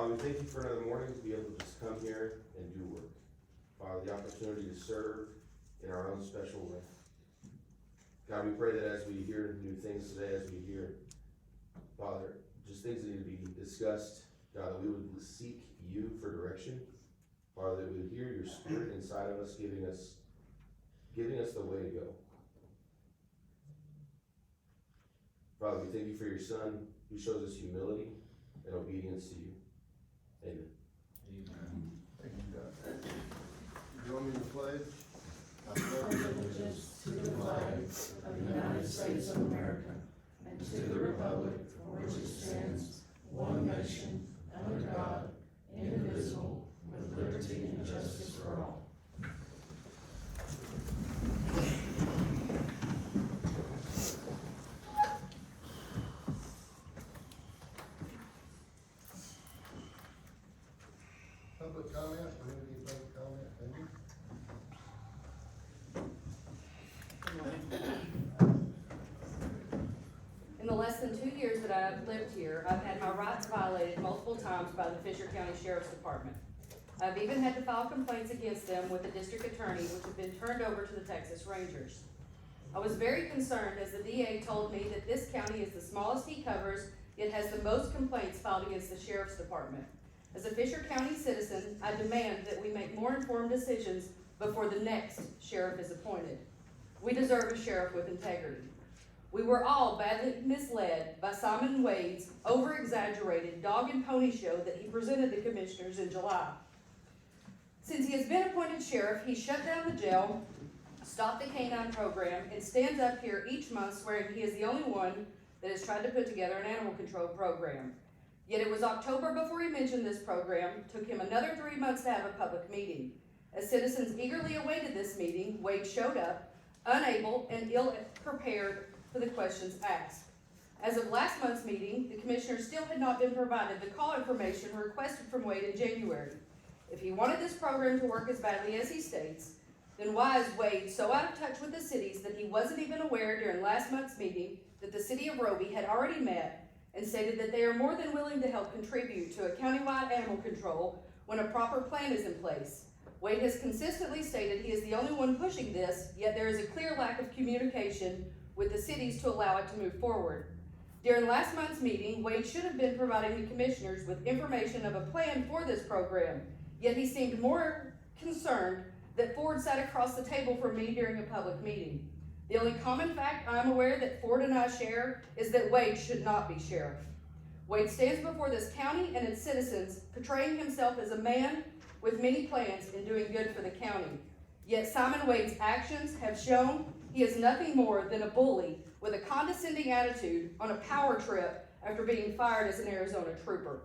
Father, we thank you for another morning to be able to just come here and do work. Father, the opportunity to serve in our own special way. God, we pray that as we hear new things today, as we hear, Father, just things that need to be discussed, God, that we would seek you for direction. Father, that we would hear your spirit inside of us, giving us the way to go. Father, we thank you for your Son, who shows us humility and obedience to you. Amen. Amen. Thank you, God. Join me in the pledge. I pledge allegiance to the flag of the United States of America and to the republic for which it stands, one nation, under God, indivisible, with liberty and justice for all. Public comment, we need any public comment, Amy? In the less than 2 years that I've lived here, I've had my rights violated multiple times by the Fisher County Sheriff's Department. I've even had to file complaints against them with the district attorney, which have been turned over to the Texas Rangers. I was very concerned as the DA told me that this county is the smallest he covers, yet has the most complaints filed against the Sheriff's Department. As a Fisher County citizen, I demand that we make more informed decisions before the next sheriff is appointed. We deserve a sheriff with integrity. We were all badly misled by Simon Wade's over-exaggerated dog and pony show that he presented the commissioners in July. Since he has been appointed sheriff, he shut down the jail, stopped the canine program, and stands up here each month swearing he is the only one that has tried to put together an animal control program. Yet it was October before he mentioned this program, took him another 3 months to have a public meeting. As citizens eagerly awaited this meeting, Wade showed up, unable and ill-prepared for the questions asked. As of last month's meeting, the commissioners still had not been provided the call information requested from Wade in January. If he wanted this program to work as badly as he states, then why is Wade so out of touch with the cities that he wasn't even aware during last month's meeting that the city of Roby had already met and stated that they are more than willing to help contribute to a countywide animal control when a proper plan is in place? Wade has consistently stated he is the only one pushing this, yet there is a clear lack of communication with the cities to allow it to move forward. During last month's meeting, Wade should have been providing the commissioners with information of a plan for this program, yet he seemed more concerned that Ford sat across the table from me during a public meeting. The only common fact I'm aware that Ford and I share is that Wade should not be sheriff. Wade stands before this county and its citizens, portraying himself as a man with many plans and doing good for the county. Yet Simon Wade's actions have shown he is nothing more than a bully with a condescending attitude on a power trip after being fired as an Arizona trooper.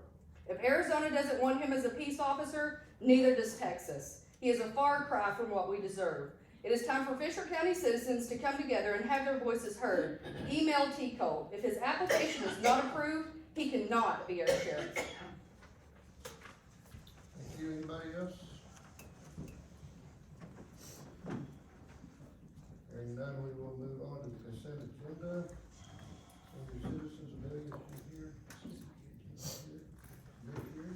If Arizona doesn't want him as a peace officer, neither does Texas. He is a far cry from what we deserve. It is time for Fisher County citizens to come together and have their voices heard. Email T. Cole. If his application is not approved, he cannot be our sheriff. Thank you. Anybody else? Hearing none, we will move on to the consent agenda. Senior citizens, Amelia, you here? You're here?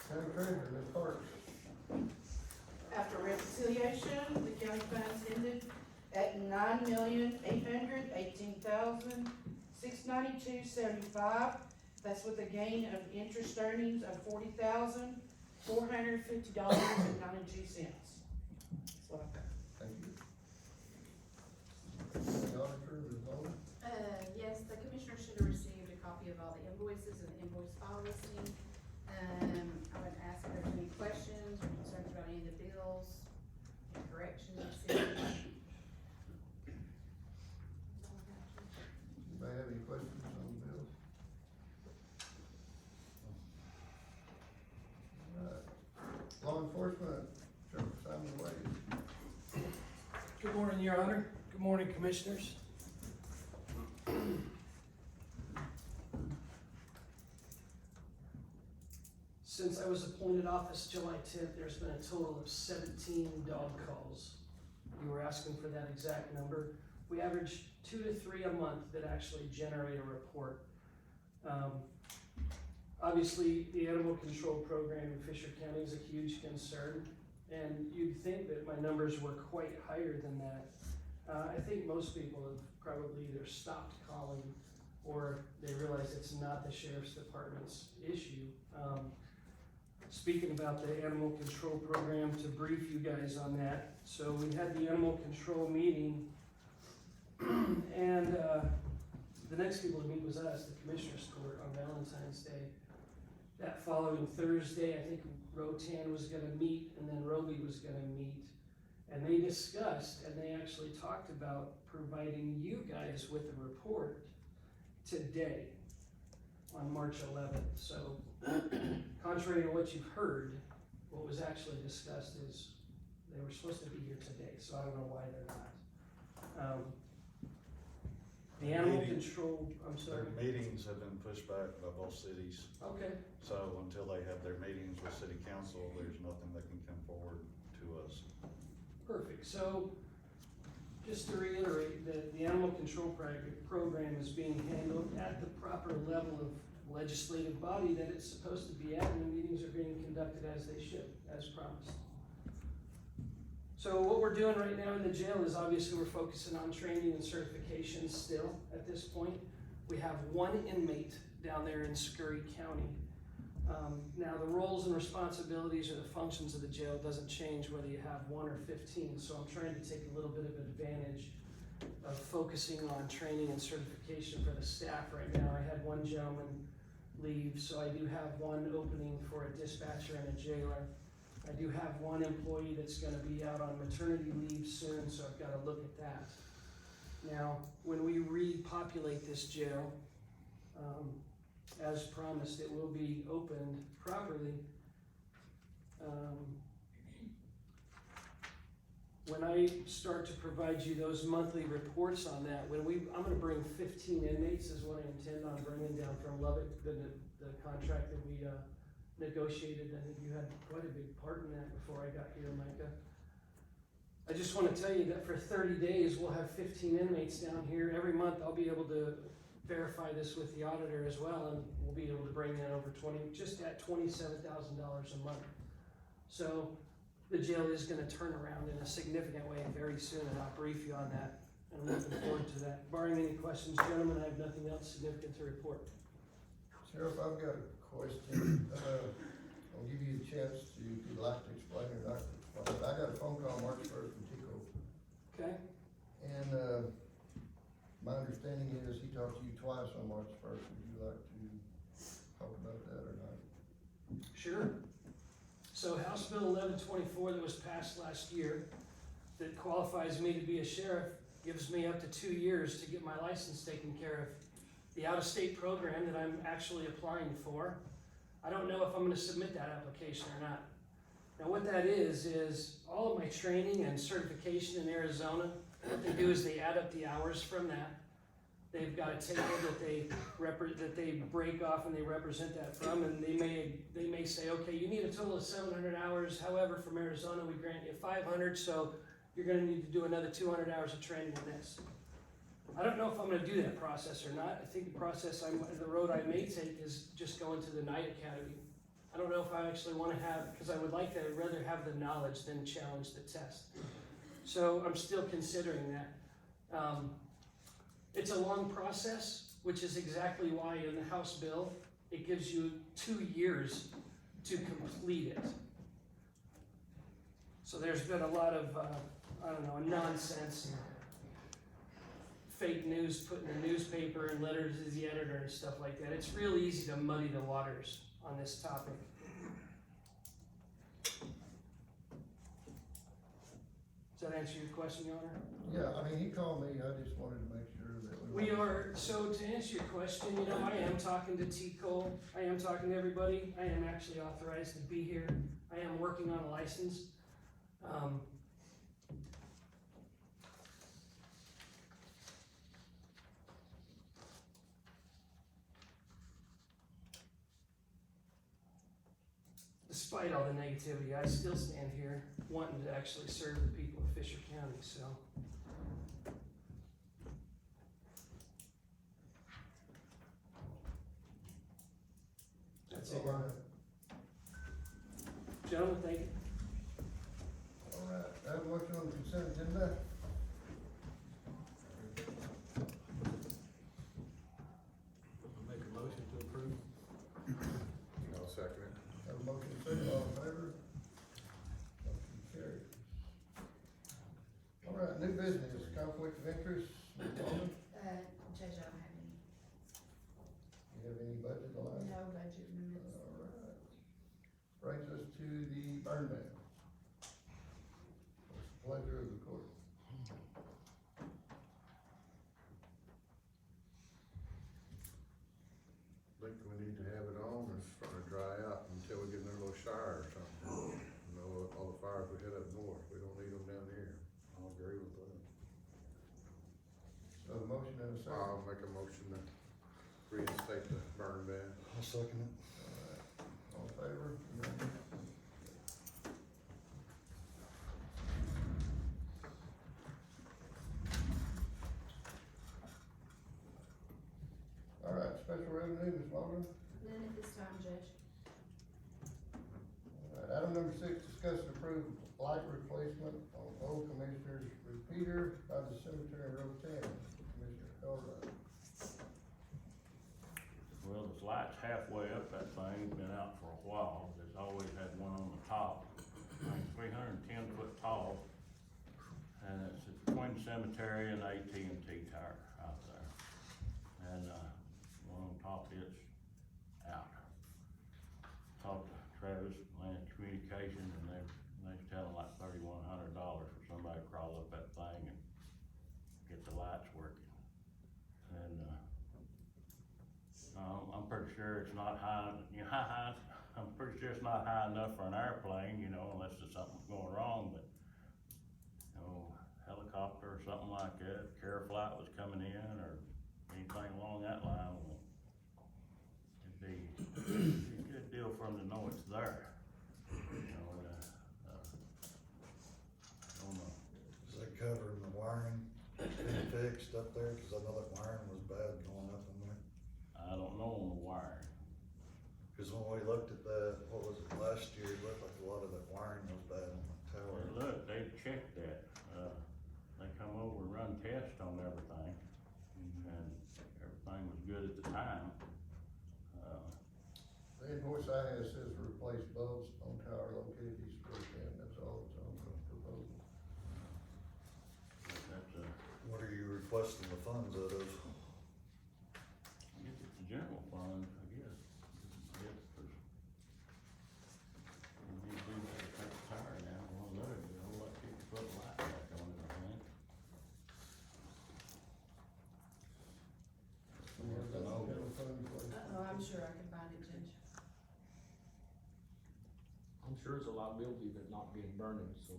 County Treasurer, Ms. Parks. After reconciliation, the county funds ended at $9,818,692.75. That's with a gain of interest earnings of $40,450.92. That's what I've got. Thank you. The auditor, Ms. Bowman. Yes, the commissioner should have received a copy of all the invoices and the invoice file listing. I would ask if there's any questions or concerns about any of the bills, corrections, Anybody have any questions on the bills? All right. Law enforcement, Sheriff Simon Wade. Good morning, Your Honor. Good morning, Commissioners. Since I was appointed office July 10th, there's been a total of 17 dog calls. You were asking for that exact number. We average 2 to 3 a month that actually generate a report. Obviously, the animal control program in Fisher County is a huge concern, and you'd think that my numbers were quite higher than that. I think most people have probably either stopped calling or they realize it's not the sheriff's department's issue. Speaking about the animal control program, to brief you guys on that, so we had the animal control meeting, and the next people to meet was us, the Commissioners Court, on Valentine's Day. That following Thursday, I think Rotan was gonna meet, and then Roby was gonna meet, and they discussed, and they actually talked about providing you guys with a report today, on March 11th. So, contrary to what you've heard, what was actually discussed is they were supposed to be here today, so I don't know why they're not. The animal control, I'm sorry. Their meetings have been pushed back by both cities, Okay, so until they have their meetings with city council, there's nothing that can come forward to us. perfect. So, just to reiterate, the animal control program is being handled at the proper level of legislative body that it's supposed to be at, and the meetings are being conducted as they should, as promised. So what we're doing right now in the jail is obviously we're focusing on training and certification still at this point. We have one inmate down there in Scurry County. Now the roles and responsibilities or the functions of the jail doesn't change whether you have 1 or 15, so I'm trying to take a little bit of advantage of focusing on training and certification for the staff right now. I had one gentleman leave, so I do have one opening for a dispatcher and a jailer. I do have one employee that's gonna be out on maternity leave soon, so I've gotta look at that. Now, when we repopulate this jail, as promised, it will be opened properly. When I start to provide you those monthly reports on that, I'm gonna bring 15 inmates is what I intend on bringing down from Lubbock, the contract that we, negotiated. I think you had quite a big part in that before I got here, Micah. I just wanna tell you that for 30 days, we'll have 15 inmates down here. Every month, I'll be able to verify this with the auditor as well, and we'll be able to bring that over just at $27,000 a month. So, the jail is gonna turn around in a significant way very soon, and I'll brief you on that. And I'm looking forward to that. Barring any questions, gentlemen, I have nothing else significant to report. Sheriff, I've got a question. I'll give you a chance to, if you'd like to explain or not to explain. I got a phone call March 1st from Tico, Okay? and, my understanding is he talked to you twice on March 1st. Would you like to talk about that or not? Sure. So House Bill 1124 that was passed last year, that qualifies me to be a sheriff, gives me up to 2 years to get my license taken care of. The out-of-state program that I'm actually applying for, I don't know if I'm gonna submit that application or not. Now what that is all of my training and certification in Arizona, what they do is they add up the hours from that. They've got a table that they break off and they represent that from, and they may say, okay, you need a total of 700 hours, however, from Arizona, we grant you 500, so you're gonna need to do another 200 hours of training in this. I don't know if I'm gonna do that process or not. I think the road I may take is just going to the night academy. I don't know if I actually wanna because I would rather have the knowledge than challenge the test. So I'm still considering that. It's a long process, which is exactly why in the House bill, it gives you 2 years to complete it. So there's been a lot of, nonsense, fake news put in the newspaper and letters to the editor and stuff like that. It's real easy to muddy the waters on this topic. Does that answer your question, Your Honor? Yeah, I mean, he called me. I just wanted to make sure that We are, so to answer your question, I am talking to T-Cole, I am talking to everybody, I am actually authorized to be here, I am working on a license. Despite all the negativity, I still stand here wanting to actually serve the people of Fisher County, so. That's it. all I have. Gentlemen, thank you. All right, I have a motion on the consent agenda. Make a motion to approve. I'll second it. Have a motion second, all in favor? Motion carries. All right, new business, conflict of interest, Ms. Bowman, Judge, I don't have any, you have any budget line? no budget amendments. All right. Brings us to the burn ban. What's the pleasure of the court? Think we need to have it on, it's starting to dry out until we get another little shower or something. You know, all the fires we had up north, we don't need them down here. I'll agree with that. So a motion and a second. I'll make a motion to reinstate the burn ban. I'll second it. All in favor? Unanimous. All right, special revenue, Ms. Bowman. None at this time, Judge. All right, item number 6, discuss and approve light replacement on old commissioner's repeater by the cemetery road 10. Commissioner Colruyt. Well, this light's halfway up that thing, been out for a while, there's always had one on the top, like 310 foot tall. And it's between the cemetery and AT&T tower out there. And, one on top is out. Talked to Travis, Land Communication, and they're telling like $3,100 for somebody to crawl up that thing and get the lights working. And, I'm pretty sure it's not high, I'm pretty sure it's not high enough for an airplane, you know, unless there's something going wrong, but, you know, helicopter or something like that, care flight was coming in, or anything along that line, well, it'd be a good deal for them to know it's there. You know, I don't know. Is that covering the wiring being fixed up there? Cause I know that wiring was bad going up in there. I don't know on the wiring. Cause when we looked at that, what was it, last year, it looked like a lot of that wiring was bad on the tower. Well, look, they checked that, they come over and run tests on everything, and everything was good at the time. The invoice I have says replace bulbs on tower located east of road 10, that's all that's on the proposal. That's, What are you requesting the funds out of? I guess it's the general fund, I guess. Yes, 'cause we need to do that to take the tire down, one of those, you know, like 50-foot light back on it, I think. Where's that general fund place? Oh, I'm sure I can find it, Judge. I'm sure it's a liability that not being burning, so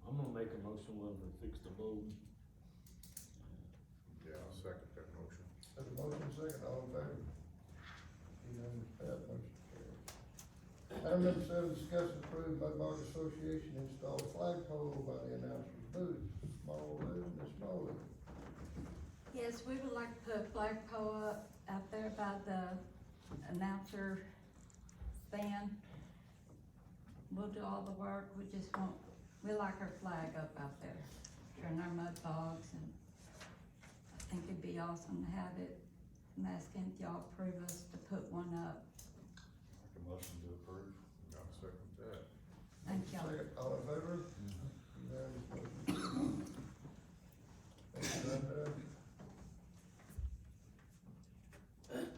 I'm gonna make a motion with them to fix the bulb. Yeah, I'll second that motion. Have a motion second, all in favor? Unanimous, that motion carries. Item number 7, discuss and approve Mudmark Association install flagpole by the announcer's booth. Smallwood, Ms. Smallwood. Yes, we would like to put a flagpole up out there by the announcer stand. We'll do all the work, we just want, we like our flag up out there, turn our mud bogs, and I think it'd be awesome to have it. I'm asking if y'all approve us to put one up. Make a motion to approve. I'll second that. Thank y'all. Second, all in favor? Unanimous, motion carries. Thank you, Brenda.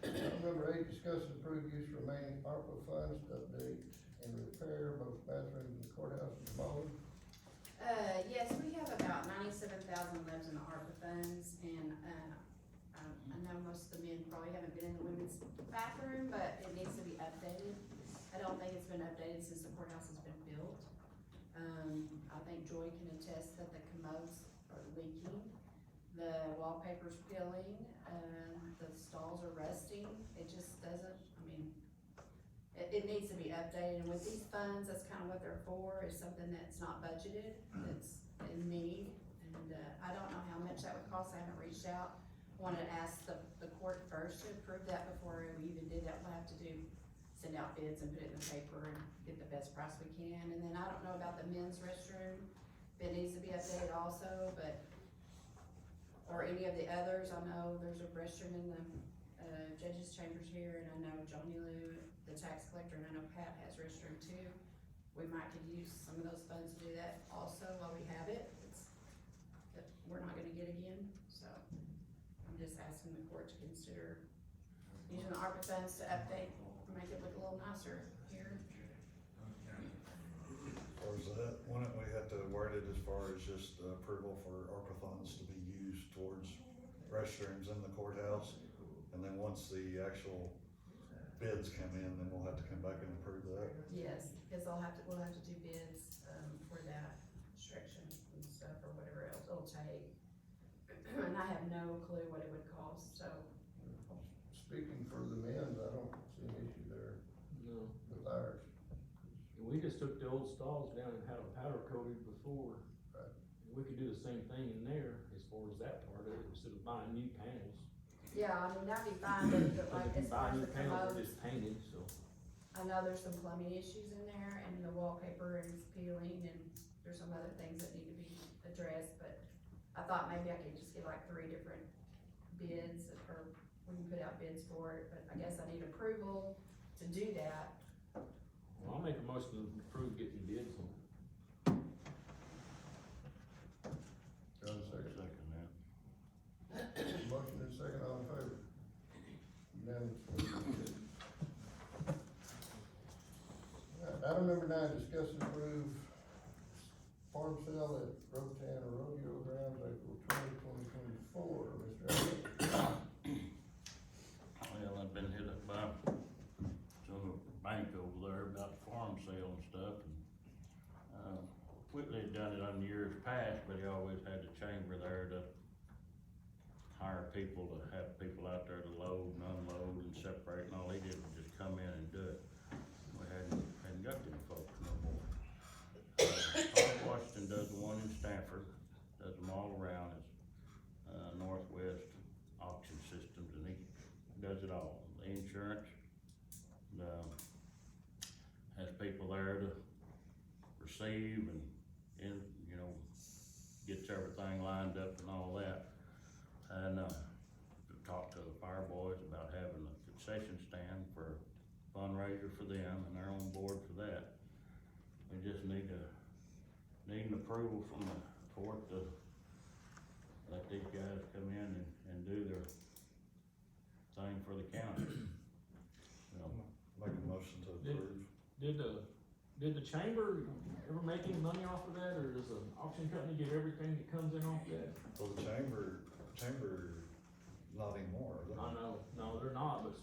Item number 8, discuss and approve use of remaining ARPA funds to update and repair both bathrooms in the courthouse and Baldwin. Yes, we have about $97,000 left in the ARPA funds, and, I know most of the men probably haven't been in the women's bathroom, but it needs to be updated. I don't think it's been updated since the courthouse has been built. I think Joy can attest that the commodes are leaking, the wallpaper's peeling, the stalls are rusting, it just doesn't, I mean, it needs to be updated, and with these funds, that's kind of what they're for, is something that's not budgeted, that's in need, and, I don't know how much that would cost, I haven't reached out. Wanted to ask the court first to approve that before we even did that, we'll have to do send out bids and put it in the paper and get the best price we can. And then I don't know about the men's restroom, it needs to be updated also, but, or any of the others, I know there's a restroom in the, judge's chambers here, and I know Johnny Lou, the tax collector, and I know Pat has restroom too. We might could use some of those funds to do that also while we have it. That we're not gonna get again, so I'm just asking the court to consider using the ARPA funds to update, make it look a little nicer here. Or is that, wouldn't we have to word it as far as just approval for ARPA funds to be used towards restrooms in the courthouse? And then once the actual bids come in, then we'll have to come back and approve that? Yes, because we'll have to do bids, for that construction and stuff, or whatever else it'll take. And I have no clue what it would cost, so, Speaking for the men's, I don't see an issue there No. with ours. We just took the old stalls down and had them powder coated before. Right. We could do the same thing in there as far as that part of it, instead of buying new panels. yeah, I mean, that'd be fine, but like, If as you far buy as new the panels, commodes, they're just painted, so. I know there's some plumbing issues in there, and the wallpaper is peeling, and there's some other things that need to be addressed, but I thought maybe I could just get like 3 different bids, or we can put out bids for it, but I guess I need approval to do that. Well, I'll make a motion to approve getting bids on. Got a second? Second that. Motion and second, all in favor? Unanimous. Item number 9, discuss and approve farm sale at Rotan Rodeo Grounds, April 2024. Mr. Elliott. Well, I've been hit up by some bank over there about the farm sale and stuff, and, Whitley had done it on years past, but he always had the chamber there to hire people, to have people out there to load and unload and separate, and all he did was just come in and do it. We hadn't got them folks no more. Washington does the one in Stanford, does them all around, it's, Northwest Auction Systems, and he does it all, the insurance, has people there to receive and, you know, gets everything lined up and all that. And, talked to the fire boys about having a concession stand for fundraiser for them, and they're on board for that. We just need an approval from the court to let these guys come in and do their thing for the county. So, Make a motion to approve. Did the chamber ever make any money off of that, or does the auction company get everything that comes in off that? Well, the chamber, not anymore. is it? I know, no, they're not, but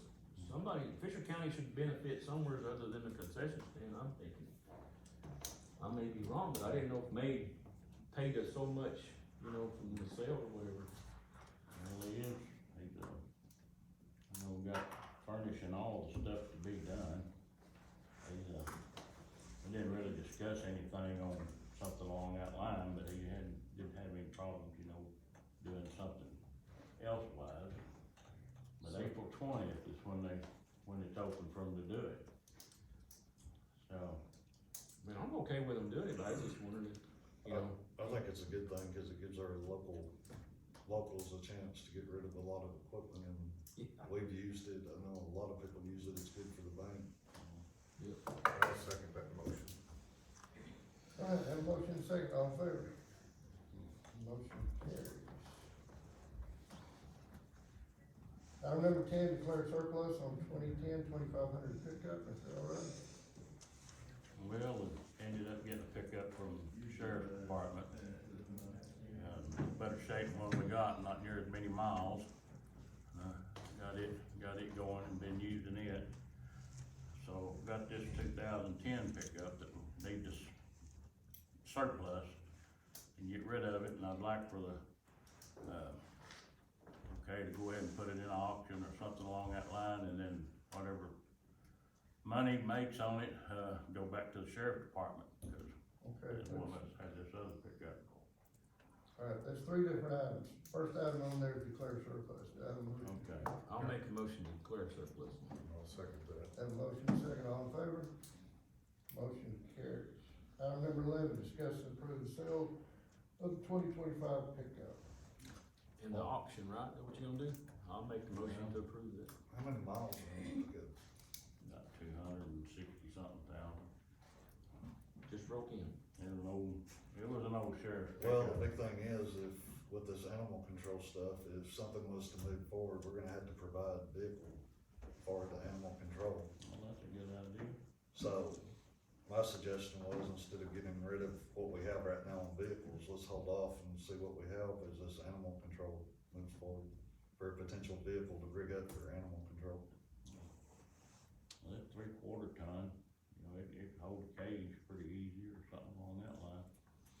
somebody, Fisher County should benefit somewhere other than the concession stand, I'm thinking. I may be wrong, but I didn't know if May paid us so much, you know, from the sale or whatever. well, he's, you know, got furnishing all the stuff to be done. We didn't really discuss anything on something along that line, but he didn't have any problems, you know, doing something elsewise. But April 20th is when it's open for him to do it. So, I mean, I'm okay with them doing it, but I just wondered if, you know, I think it's a good thing, cause it gives our locals a chance to get rid of a lot of equipment, and we've used it, I know a lot of people use it, it's good for the bank. I'll second that motion. All right, have a motion and second, all in favor? Motion carries. Item number 10, declare surplus on 2010 2500 pickup, Mr. Elrod. well, we ended up getting a pickup from the sheriff's department. Better shape than what we got, not near as many miles. Got it going and been using it. So got this 2010 pickup that we need to surplus and get rid of it, and I'd like for the, okay, to go ahead and put it in auction or something along that line, and then whatever money makes on it, go back to the sheriff's department, because Okay, it's one that has this other pickup. all right, let's There's three different items. First item on there is declare surplus. Do I have a motion? Okay. I'll make a motion to declare surplus. I'll second that. Have a motion, second, all in favor? Motion carries. Item number 11, discuss and approve the sale of the 2025 pickup. In the auction, right, that what you gonna do? I'll make the motion to approve that. How many miles are on it? About 260 something thousand. Just broke in. It was an old sheriff's Well, pickup. the big thing is, if, with this animal control stuff, if something was to move forward, we're gonna have to provide vehicle for the animal control. Well, that's a good idea. So, my suggestion was, instead of getting rid of what we have right now on vehicles, let's hold off and see what we have as this animal control moves forward. For a potential vehicle to rig up for animal control. Well, that 3/4 ton, it could hold a cage pretty easy or something along that line.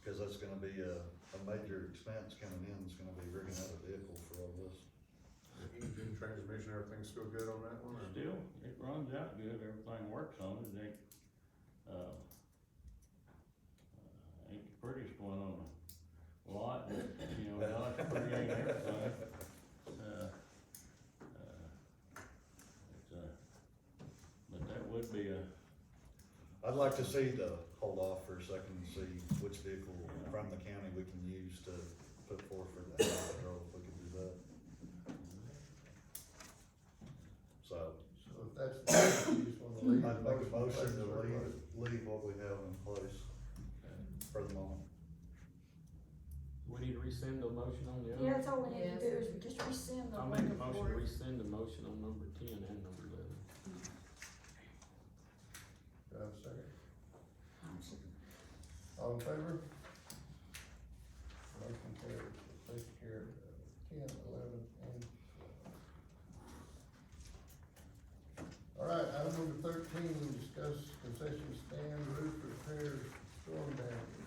Cause that's gonna be a major expense coming in, it's gonna be rigging out a vehicle for all this. Engine, transmission, everything's still good on that one? or- Still, it runs out good, everything works on it, ain't the prettiest one on the lot, but, not as pretty ain't everything. But that would be I'd like to see hold off for a second and see which vehicle from the county we can use to put forth for the animal control, if we can do that. So, So if that's the case, you just wanna leave. I'd make a motion to surplus. leave what we have in place for the moment. We need to rescind the motion on the other? Yeah, that's all we need to Yes. do is we just rescind the I'll one make a motion to before. rescind the motion on number 10 and number 11. Do I have a second? All in favor? Motion carries. Takes care of 10, 11, and 12. All right, item number 13, we discuss concession stand, roof repairs, storm damage.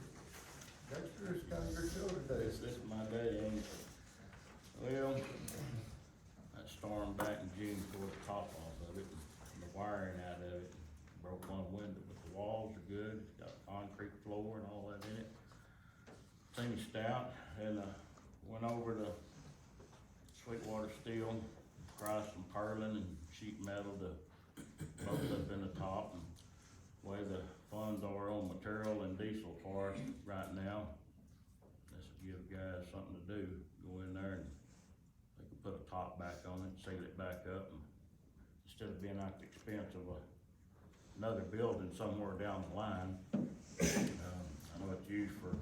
Dexter, it's kind of your show today. This is my day, ain't it? Well, that storm back in June tore the top off of it, and the wiring out of it, broke one window, but the walls are good, it's got concrete floor and all that in it. Finished out, and, went over to Sweetwater Steel, priced some purlin and sheet metal to both up in the top, and way the funds are on material and diesel for us right now. This will give guys something to do, go in there and they can put a top back on it, seal it back up, and instead of being at the expense of another building somewhere down the line. I know it's used for,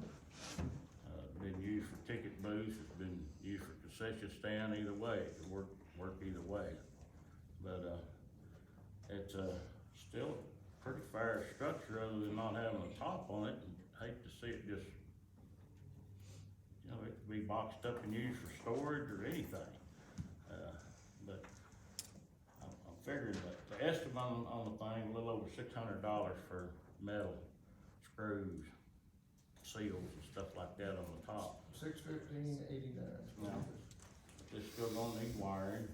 been used for ticket booths, it's been used for concession stand, either way, it could work either way. But, it's, still a pretty fair structure other than not having a top on it, and hate to see it just, it could be boxed up and used for storage or anything. But I'm figuring that the estimate on the thing, a little over $600 for metal, screws, seals and stuff like that on the top. 615.89. Now, it's still gonna need wiring,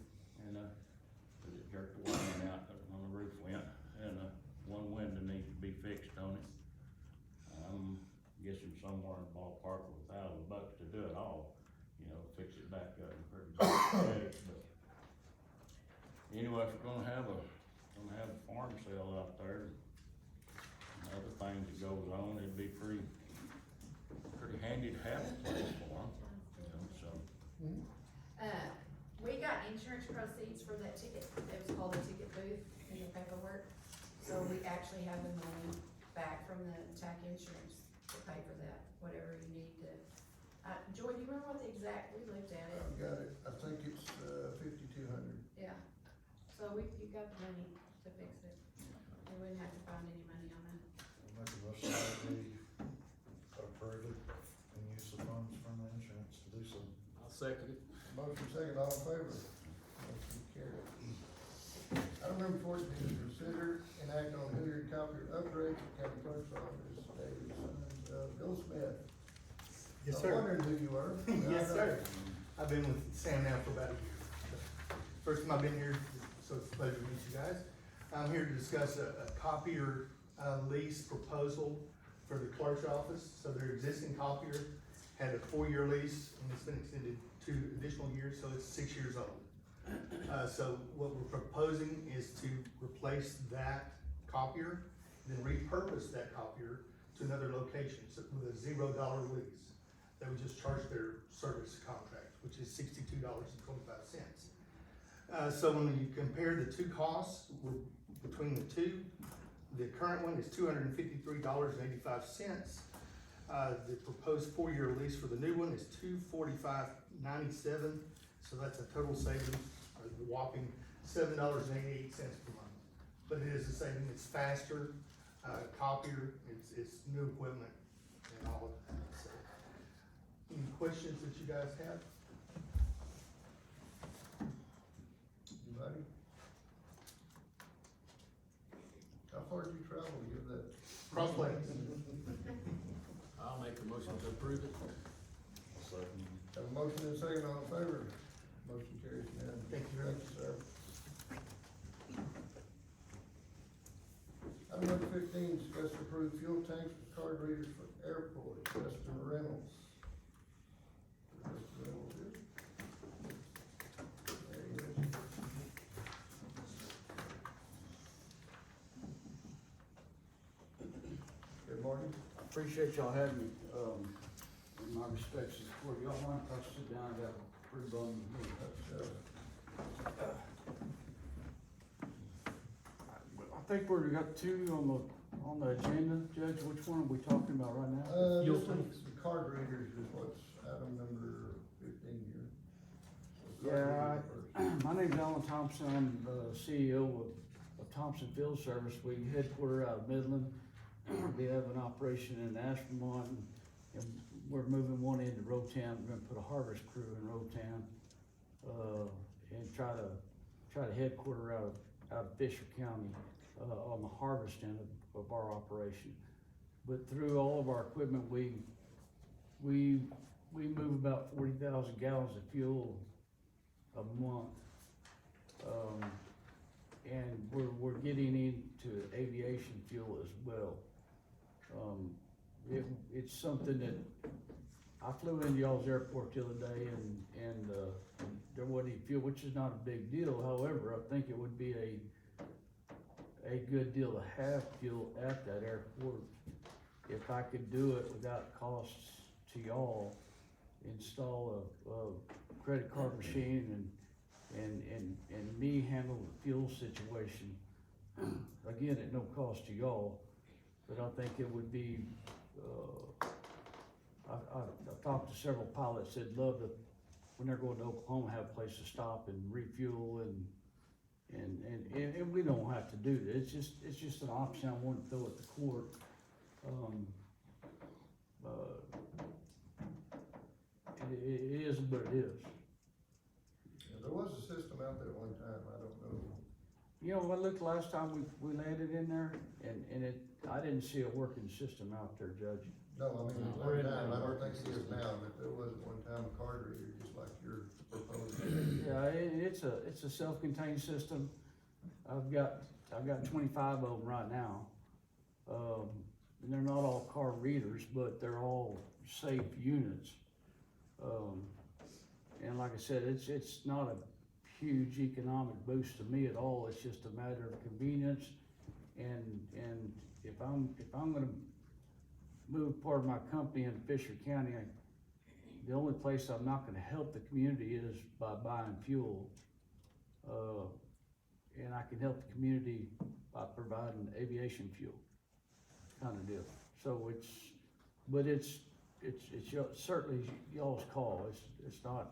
and, cause it jerked the wiring out when the roof went, and, one window needs to be fixed on it. I'm guessing somewhere in the ballpark of $1,000 to do it all, fix it back up in pretty good shape, but. Anyway, if we're gonna have a farm sale out there, and other things that goes on, it'd be pretty handy to have a place for them, so. We got insurance proceeds for that ticket, it was called a ticket booth in the paperwork. So we actually have the money back from the TAC insurance to pay for that, whatever you need to. Joy, do you remember what the exact, we looked at it, I've got it, I think it's, 5,200. yeah. So you got the money to fix it. We wouldn't have to find any money on that. I'll make a motion that we approve it and use the funds from the insurance to do so. I'll second it. Motion second, all in favor? Motion carries. Item number 14, consider and act on Hilliard copier upgrades at County Clerk's Office, David Simmons, Bill Smith. Yes, I'm sir. wondering who you were. Yes, sir. I've been with Sam now for about a year. First time I've been here, so it's a pleasure to meet you guys. I'm here to discuss a copier lease proposal for the clerk's office. So their existing copier had a 4-year lease, and it's been extended 2 additional years, so it's 6 years old. So what we're proposing is to replace that copier, then repurpose that copier to another location, so with a $0 lease. They would just charge their service contract, which is $62.25. So when you compare the two costs between the two, the current one is $253.85. The proposed 4-year lease for the new one is $245.97. So that's a total savings, a whopping $7.88 per month. But it is a saving. It's faster, copier, it's new equipment, and all of that. So, any questions that you guys have? Anybody? How far did you travel to get that? Cross Plains. I'll make a motion to approve it. Second. Have a motion and a second, all in favor? Motion carries unanimously. Thank you. Thank you, sir. Item number 15, discuss and approve fuel tanks with card readers for airport, Justin Reynolds. Justin Reynolds here. There he is. Good morning. Appreciate y'all having me, in my respects, for y'all want to sit down, I got a pretty bum meeting. I think we've got two on the agenda, Judge, which one are we talking about right now? Fuel This one's tanks. the card readers is what's item number 15 here. So card Yeah, reader first. My name's Alan Thompson, I'm the CEO of Thompson Field Service, we headquarter out of Midland. We have an operation in Ashmont, and we're moving one into Rotan, we're gonna put a harvest crew in Rotan, and try to headquarter out of Fisher County, on the harvest end of our operation. But through all of our equipment, we move about 40,000 gallons of fuel a month. And we're getting into aviation fuel as well. It's something that, I flew into y'all's airport the other day and there wasn't any fuel, which is not a big deal. However, I think it would be a good deal to have fuel at that airport. If I could do it without costs to y'all, install a credit card machine and me handle the fuel situation. Again, at no cost to y'all, but I think it would be, I've talked to several pilots that'd love to, when they're going to Oklahoma, have a place to stop and refuel and we don't have to do that. It's just an option I want to throw at the court. It is what it is. Yeah, there was a system out there at one time, I don't know. You know, I looked last time we landed in there and I didn't see a working system out there, Judge. No, I mean, at We're one in time, I a don't think it is now, but there was at one time a card reader, just like you're proposing. Yeah, it's a self-contained system. I've got 25 of them right now. And they're not all card readers, but they're all safe units. And like I said, it's not a huge economic boost to me at all. It's just a matter of convenience. And if I'm gonna move part of my company into Fisher County, the only place I'm not gonna help the community is by buying fuel. And I can help the community by providing aviation fuel, kind of deal. So it's certainly y'all's call, it's not.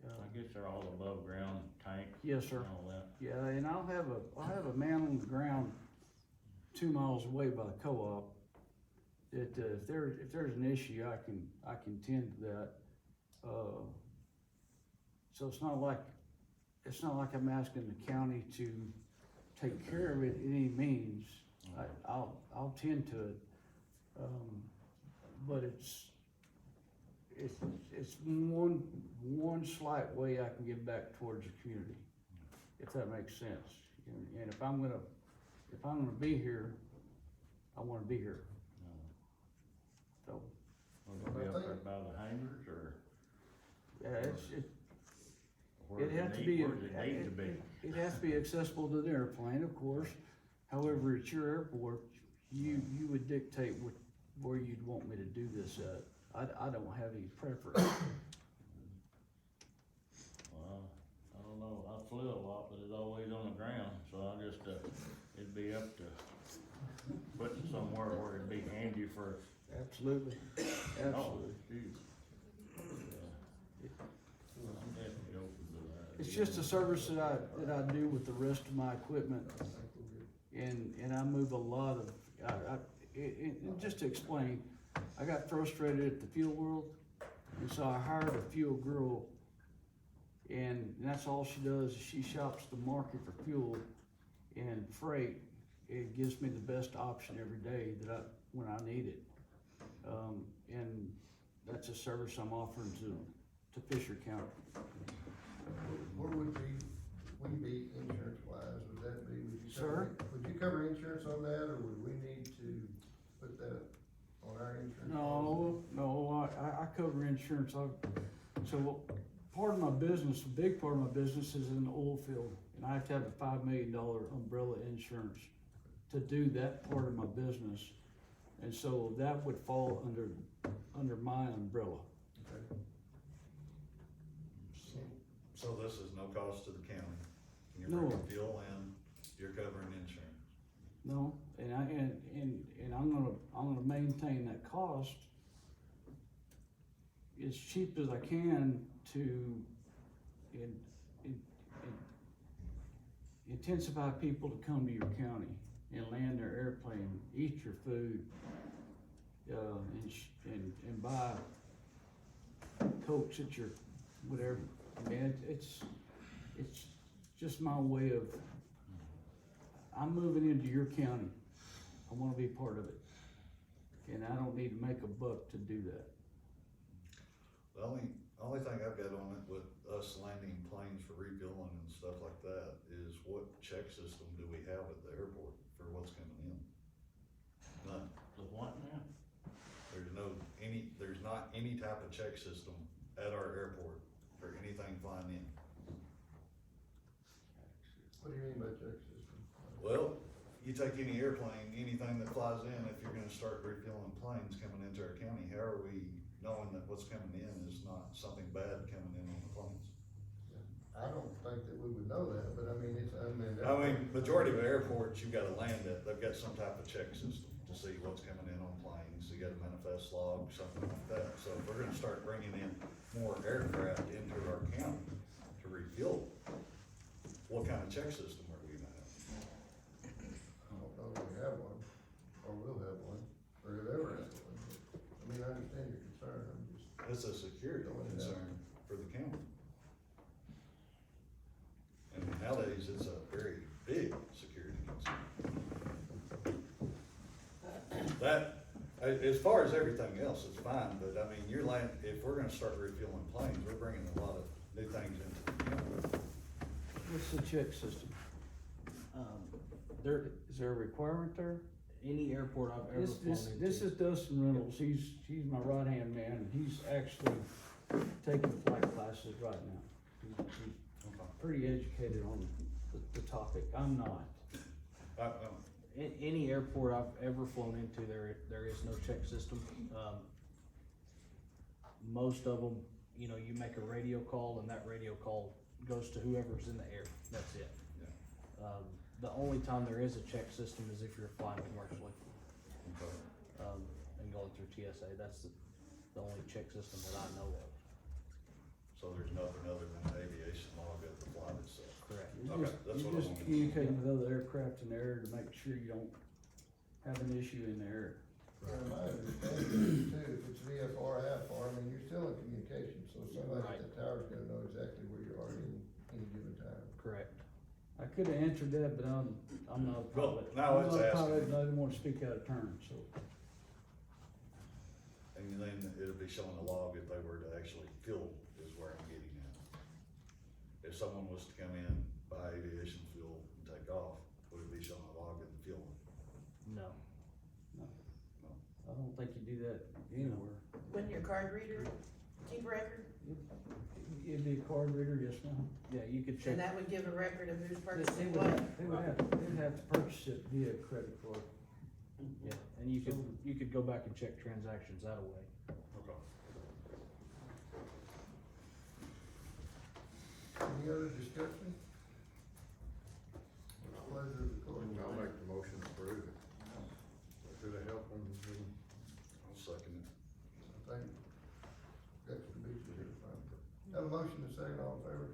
I guess they're all above ground tanks. Yes, sir. And all that. Yeah, and I'll have a man on the ground 2 miles away by the co-op that, if there's an issue, I can tend to that. So it's not like I'm asking the county to take care of it in any means. I'll tend to it. But it's one slight way I can give back towards the community, if that makes sense. And if I'm gonna be here, I wanna be here. So, We're gonna be up there out of the hangars, or Yeah, where's it'd have to it be, need, where's it need to be? it has to be accessible to the airplane, of course. However, at your airport, you would dictate where you'd want me to do this at. I don't have any preference. Well, I don't know, I flew a lot, but it's always on the ground, so I just, it'd be up to putting somewhere where it'd be handy for. Absolutely, absolutely. Oh, geez. I'm definitely open to that. It's just a service that I do with the rest of my equipment. And I move a lot of, and just to explain, I got frustrated at the fuel world, and so I hired a fuel girl, and that's all she does, is she shops the market for fuel and freight. It gives me the best option every day when I need it. And that's a service I'm offering to Fisher County. Where would we be insurance wise, would that be, would you Sir? cover, would you cover insurance on that, or would we need to put that on our insurance? No, I cover insurance. So part of my business, a big part of my business is in the oil field, and I have to have a $5 million umbrella insurance to do that part of my business. And so that would fall under my umbrella. Okay. So this is no cost to the county, you're No. bringing fuel in, you're covering insurance. No, and I'm gonna maintain that cost as cheap as I can to intensify people to come to your county and land their airplane, eat your food, and buy Cokes at your, whatever. I mean, it's just my way of, I'm moving into your county. I wanna be part of it. And I don't need to make a buck to do that. The only thing I've got on it with us landing planes for refueling and stuff like that is what check system do we have at the airport for what's coming in? None. The what now? There's not any type of check system at our airport for anything flying in. What do you mean by check system? Well, you take any airplane, anything that flies in, if you're gonna start refueling planes coming into our county, how are we knowing that what's coming in is not something bad coming in on the planes? I don't think that we would know that, but I mean, it's unmanned. I mean, majority of airports, you've gotta land at, they've got some type of check system to see what's coming in on planes, you got a manifest log, something like that. So if we're gonna start bringing in more aircraft into our county to refuel, what kind of check system are we gonna have? I don't know if we have one, or will have one, or have ever had one. I mean, I understand your concern, I'm just, It's a security concern for the county. And nowadays, it's a very big security concern. That, as far as everything else, it's fine, but I mean, if we're gonna start refueling planes, we're bringing a lot of new things into the county. What's the check system? There, Is there a requirement there? any airport I've ever flown into. This is Dustin Reynolds. He's my right-hand man, and he's actually taking flight classes right now. He's pretty educated on the topic. I'm not. Any airport I've ever flown into, there is no check system. Most of them, you know, you make a radio call and that radio call goes to whoever's in the air, that's it. Yeah. The only time there is a check system is if you're flying commercially, Okay. and going through TSA, that's the only check system that I know of. So there's nothing other than the aviation log of the flight itself. Correct. Okay, that's what I You're just wanted. communicating with other aircraft in the air to make sure you don't have an issue in the air. and my understanding too, if it's VFR, AFR, I mean, you're still in communication, so somebody at the tower's gonna know exactly where you are at any given time. Correct. I could have answered that, but I'm not a Well, pilot. now I'm it's not a asking. pilot, and I didn't want to speak out of turn, so. And then it'll be showing a log if they were to actually fuel, is where I'm getting at. If someone was to come in, buy aviation fuel and take off, would it be showing a log of the fuel? No. I don't think you do that anywhere. When you're card reader, keep record, It'd be a card reader, yes ma'am. Yeah, you could check. and that would give a record of who's They purchasing would what. they'd have to purchase it via credit card. Yeah, and you could go back and check transactions that way. Any other discussion? Pleasure of the court. I'll make the motion to approve it. Should have helped them, I'll second it. I think Dexter Beach is here, fine. Have a motion to second, all in favor?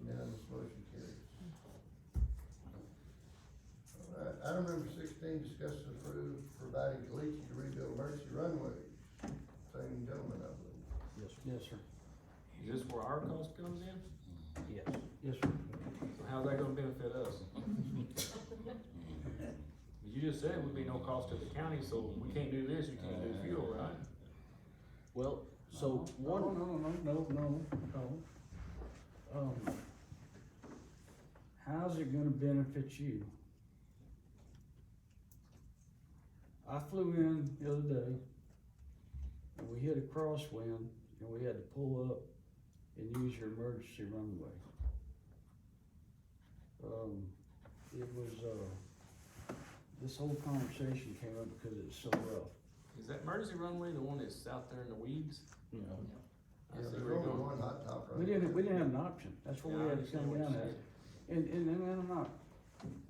Unanimous, motion carries. All right, item number 16, discuss and approve providing Caliche to rebuild emergency runways. Same gentleman, I believe. Yes, sir. Yes, sir. Is this where our cost comes in? Yes. Yes, sir. How's that gonna benefit us? You just said it would be no cost to the county, so we can't do this, you can't do fuel, right? Well, so No, one, no. How's it gonna benefit you? I flew in the other day, and we hit a crosswind, and we had to pull up and use your emergency runway. It was, this whole conversation came up because it's so rough. Is that emergency runway the one that's out there in the weeds? You know, I Yeah, see there's where you're only going. one hot top right we there. didn't have an option, that's what Yeah, we I had to understand come what down you're at. saying. And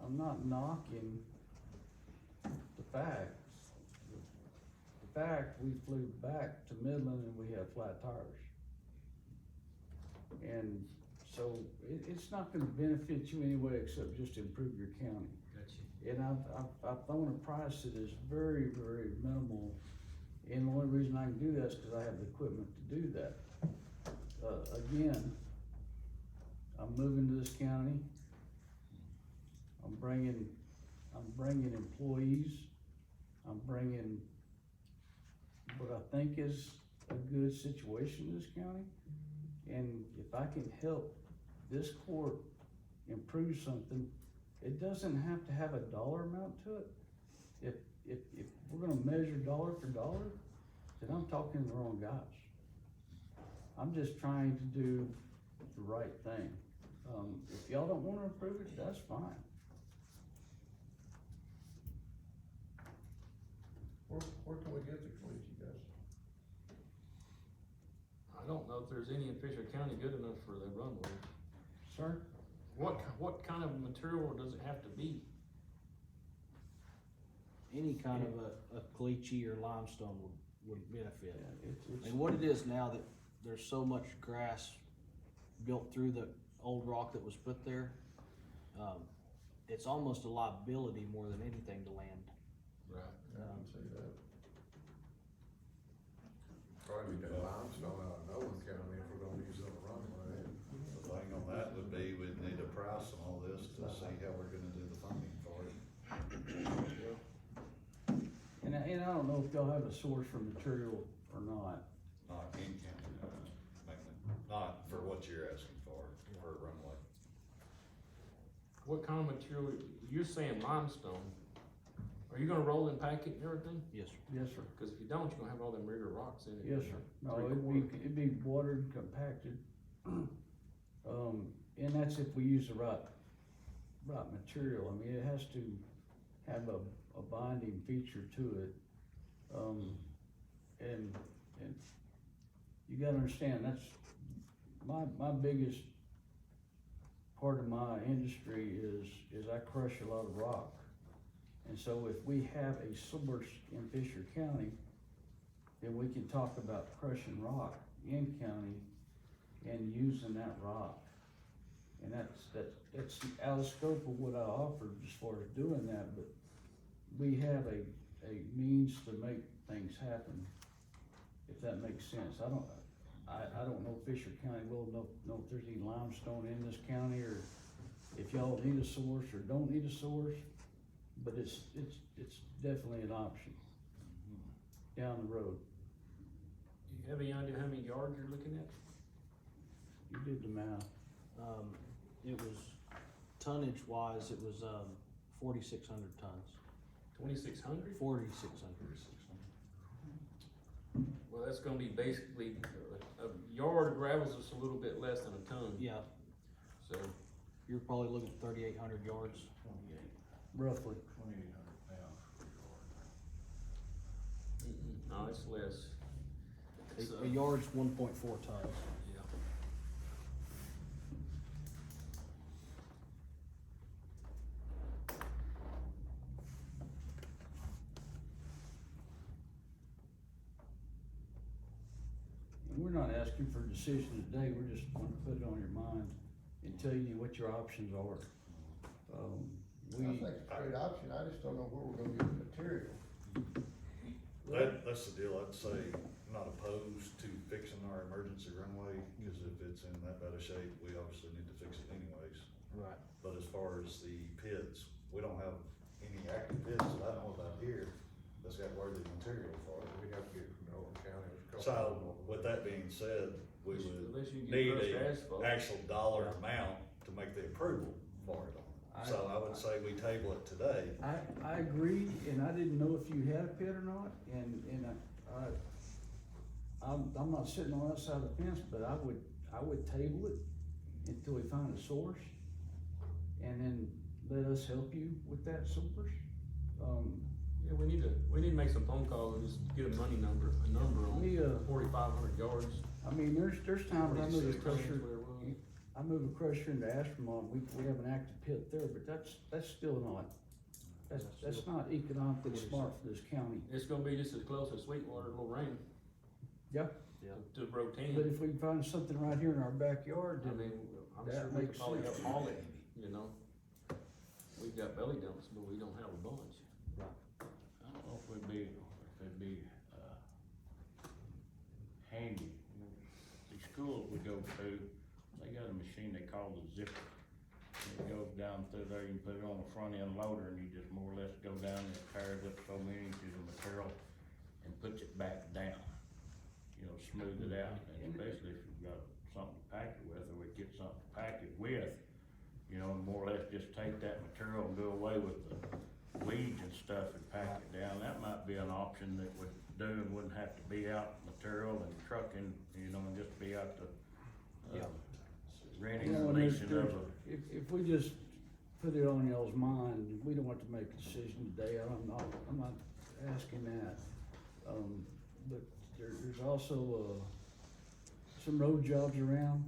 I'm not knocking the fact. The fact, we flew back to Midland and we had flat tires. And so it's not gonna benefit you anyway except just to improve your county. Gotcha. And I've thrown a price that is very, very minimal, and the only reason I can do that is because I have the equipment to do that. Again, I'm moving to this county. I'm bringing employees. I'm bringing what I think is a good situation in this county. And if I can help this court improve something, it doesn't have to have a dollar amount to it. If we're gonna measure dollar for dollar, then I'm talking to the wrong guys. I'm just trying to do the right thing. If y'all don't wanna approve it, that's fine. Where can we get the Caliche, guys? I don't know if there's any in Fisher County good enough for the runway. Sir? What kind of material does it have to be? any kind of a caliche or limestone would benefit. It's, And what it is now that there's so much grass built through the old rock that was put there, it's almost a liability more than anything to land. Right. I can see that. Probably get limestone out of Nolan County if we're gonna use it on the runway. The thing on that would be, we'd need a price on all this to see how we're gonna do the funding for it. and I don't know if y'all have a source for material or not. Not in county, not for what you're asking for a runway. What kind of material, you're saying limestone, are you gonna roll and pack it and everything? Yes, sir. Yes, sir. Cause if you don't, you're gonna have all them bigger rocks in it. Yes, sir. No, it'd be watered, compacted. And that's if we use the right material. I mean, it has to have a binding feature to it. And you gotta understand, that's my biggest part of my industry is I crush a lot of rock. And so if we have a source in Fisher County, then we can talk about crushing rock in county and using that rock. And that's out of scope of what I offered as far as doing that, but we have a means to make things happen, if that makes sense. I don't know Fisher County will know if there's any limestone in this county, or if y'all need a source or don't need a source, but it's definitely an option down the road. Do you have any idea how many yards you're looking at? You did the math. It was tonnage wise, it was 4,600 tons. 2,600? 4,600. Well, that's gonna be basically, a yard of gravel's just a little bit less than a ton, Yeah, so. you're probably looking at 3,800 yards. 28, roughly. 2,800 pounds per yard. No, it's less. It's, A yard's 1.4 tons. yeah. And we're not asking for a decision today, we're just gonna put it on your mind and tell you what your options are. I think it's a great option, I just don't know where we're gonna get the material. That's the deal, I'd say, not opposed to fixing our emergency runway, cause if it's in that bad a shape, we obviously need to fix it anyways. Right. But as far as the pits, we don't have any active pits that I know about here that's got worthy material for it. We have to get it from Owen County. There's a couple So, of them. with that being said, we would Unless you get need crushed asphalt. a actual dollar amount to make the approval for it. So I would say we table it today. I agree, and I didn't know if you had a pit or not, and I'm not sitting on that side of the fence, but I would table it until we find a source, and then let us help you with that source. Yeah, we need to make some phone calls and just get a number on We, 4,500 yards. I mean, there's times I move a 46 crusher, tons, whatever it was. I move a crusher into Ashmont, we have an active pit there, but that's still not, that's not economically smart for this county. It's gonna be just as close as Sweetwater, it'll rain. Yeah. To Rotan. But if we can find something right here in our backyard, I then mean, I'm that sure we could makes probably sense. help haul it, you know? We've got belly dumps, but we don't have a bunch. I don't know if it'd be, handy. The schools we go to, they got a machine they call the zipper. It goes down through there, you can put it on the front end loader and you just more or less go down and it tears up so many inches of material and puts it back down. You know, smooth it out, and especially if you've got something to pack it with, or we get something to pack it with, you know, and more or less just take that material and do away with the weeds and stuff and pack it down. That might be an option that would do and wouldn't have to be out material and trucking, you know, and just be out the, renting You know, and and leasing of a. if we just put it on y'all's mind, we don't have to make a decision today, I'm not asking that. But there's also, some road jobs around,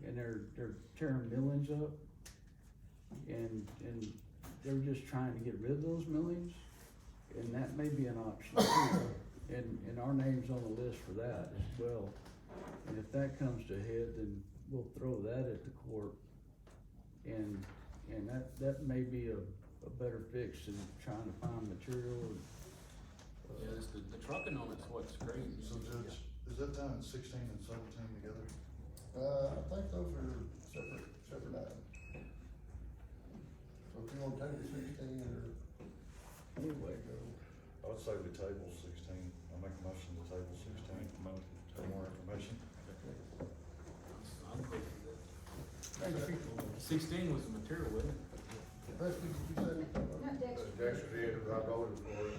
and they're tearing millings up. And they're just trying to get rid of those millings, and that may be an option too. And our name's on the list for that as well. And if that comes to head, then we'll throw that at the court. And that may be a better fix than trying to find material. Yeah, it's the trucking on it's what's crazy. So Judge, is that down at 16 and 17 together? I think those are separate items. So if you want to take the 16 or anyway, go. I would say we table 16. I'll make a motion to table 16. Motion For more information. I'm good with that. Thank you. 16 was the material, wasn't it? Rusty, did you say anything? No, Dexter. Dexter did, I voted for it.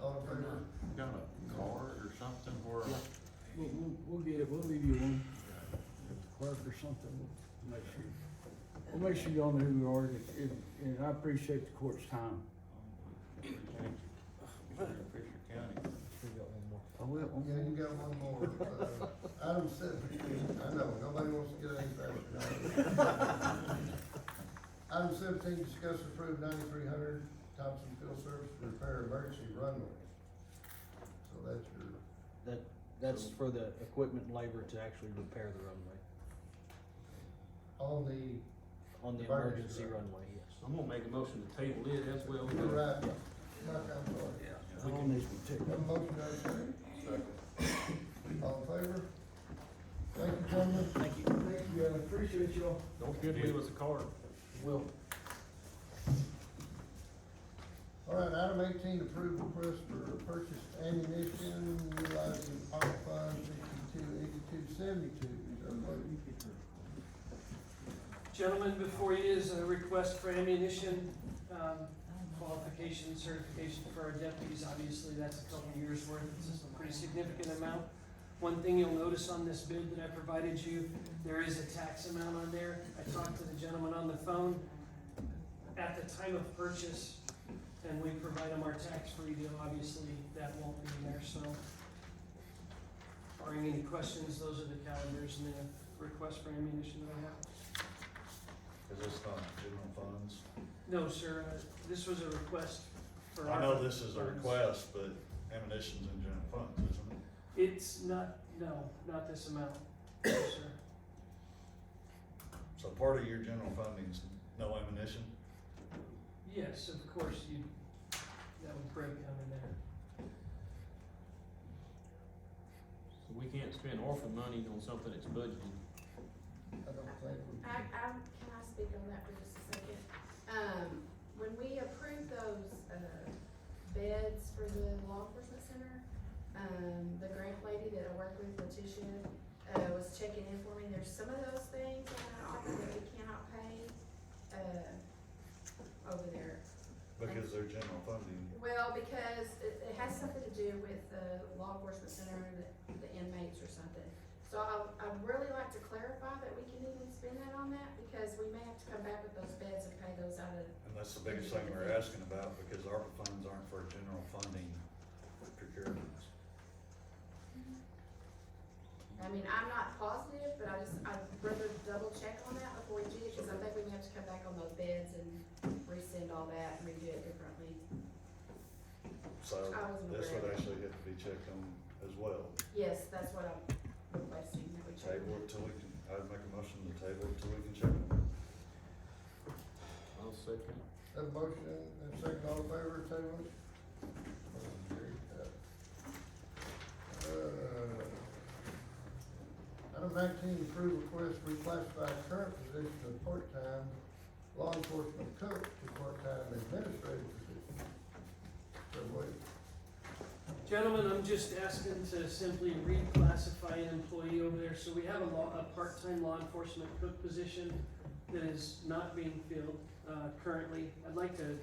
All in favor? Got a card or something where? We'll get it, we'll leave you one, clerk or something, we'll make sure y'all know who we are, and I appreciate the court's time. Fisher County. I will. Yeah, you got one more. Item 17, I know, nobody wants to get any faster. Item 17, discuss and approve 9300 Thompson Field Service to repair emergency runway. So that's your, That's for the equipment and labor to actually repair the runway, on the, on the Emergency emergency runway. runway, yes. I'm gonna make a motion to table it as well. you're right, Mark, I'm sorry. All needs to be taken. Have a motion, do I have a second? All in favor? Thank you, gentlemen. Thank you. Thank you, I appreciate y'all. Don't forget to leave us a card. Will. All right, item 18, approve request for purchase ammunition utilizing ARPA Fund 528272. Gentlemen, before you is a request for ammunition, qualification certification for our deputies, obviously that's a couple of years worth, it's a pretty significant amount. One thing you'll notice on this bid that I provided you, there is a tax amount on there. I talked to the gentleman on the phone at the time of purchase, and we provide them our tax-free deal, obviously that won't be in there, so. Barring any questions, those are the calendars and the request for ammunition that I have. Is this not general funds? No, sir, this was a request for our. I know this is a funds. request, but ammunition's in general funds, isn't it? It's not, no, not this amount, no, sir. So part of your general funding's no ammunition? Yes, of course, that would break down in there. So we can't spend orphan money on something that's budgeted. I don't think we. Can I speak on that for just a second? When we approved those, beds for the law enforcement center, the grant lady that I work with, Letitia, was checking in for me. There's some of those things in our offer that we cannot pay, over there. Because they're general funding. Well, because it has something to do with the law enforcement center, the inmates or something. So I'd really like to clarify that we can even spend that on that, because we may have to come back with those beds and pay those out of. And that's the biggest thing we're asking about, because ARPA funds aren't for general funding procurements. I mean, I'm not positive, but I'd rather double check on that before we do it, because I think we may have to come back on those beds and rescind all that and redo it differently. So I wasn't this aware would of that. actually have to be checked on as well. Yes, that's what I'm requesting, that we check. Table it till we can, I'd make a motion to table it till we can check it. I'll second. Have a motion and a second, all in favor of table it? Motion carried. Item 19, approve request to reclassify current position of part-time law enforcement cook to part-time administrative position. So wait, Gentlemen, I'm just asking to simply reclassify an employee over there. So we have a part-time law enforcement cook position that is not being filled, currently. I'd like to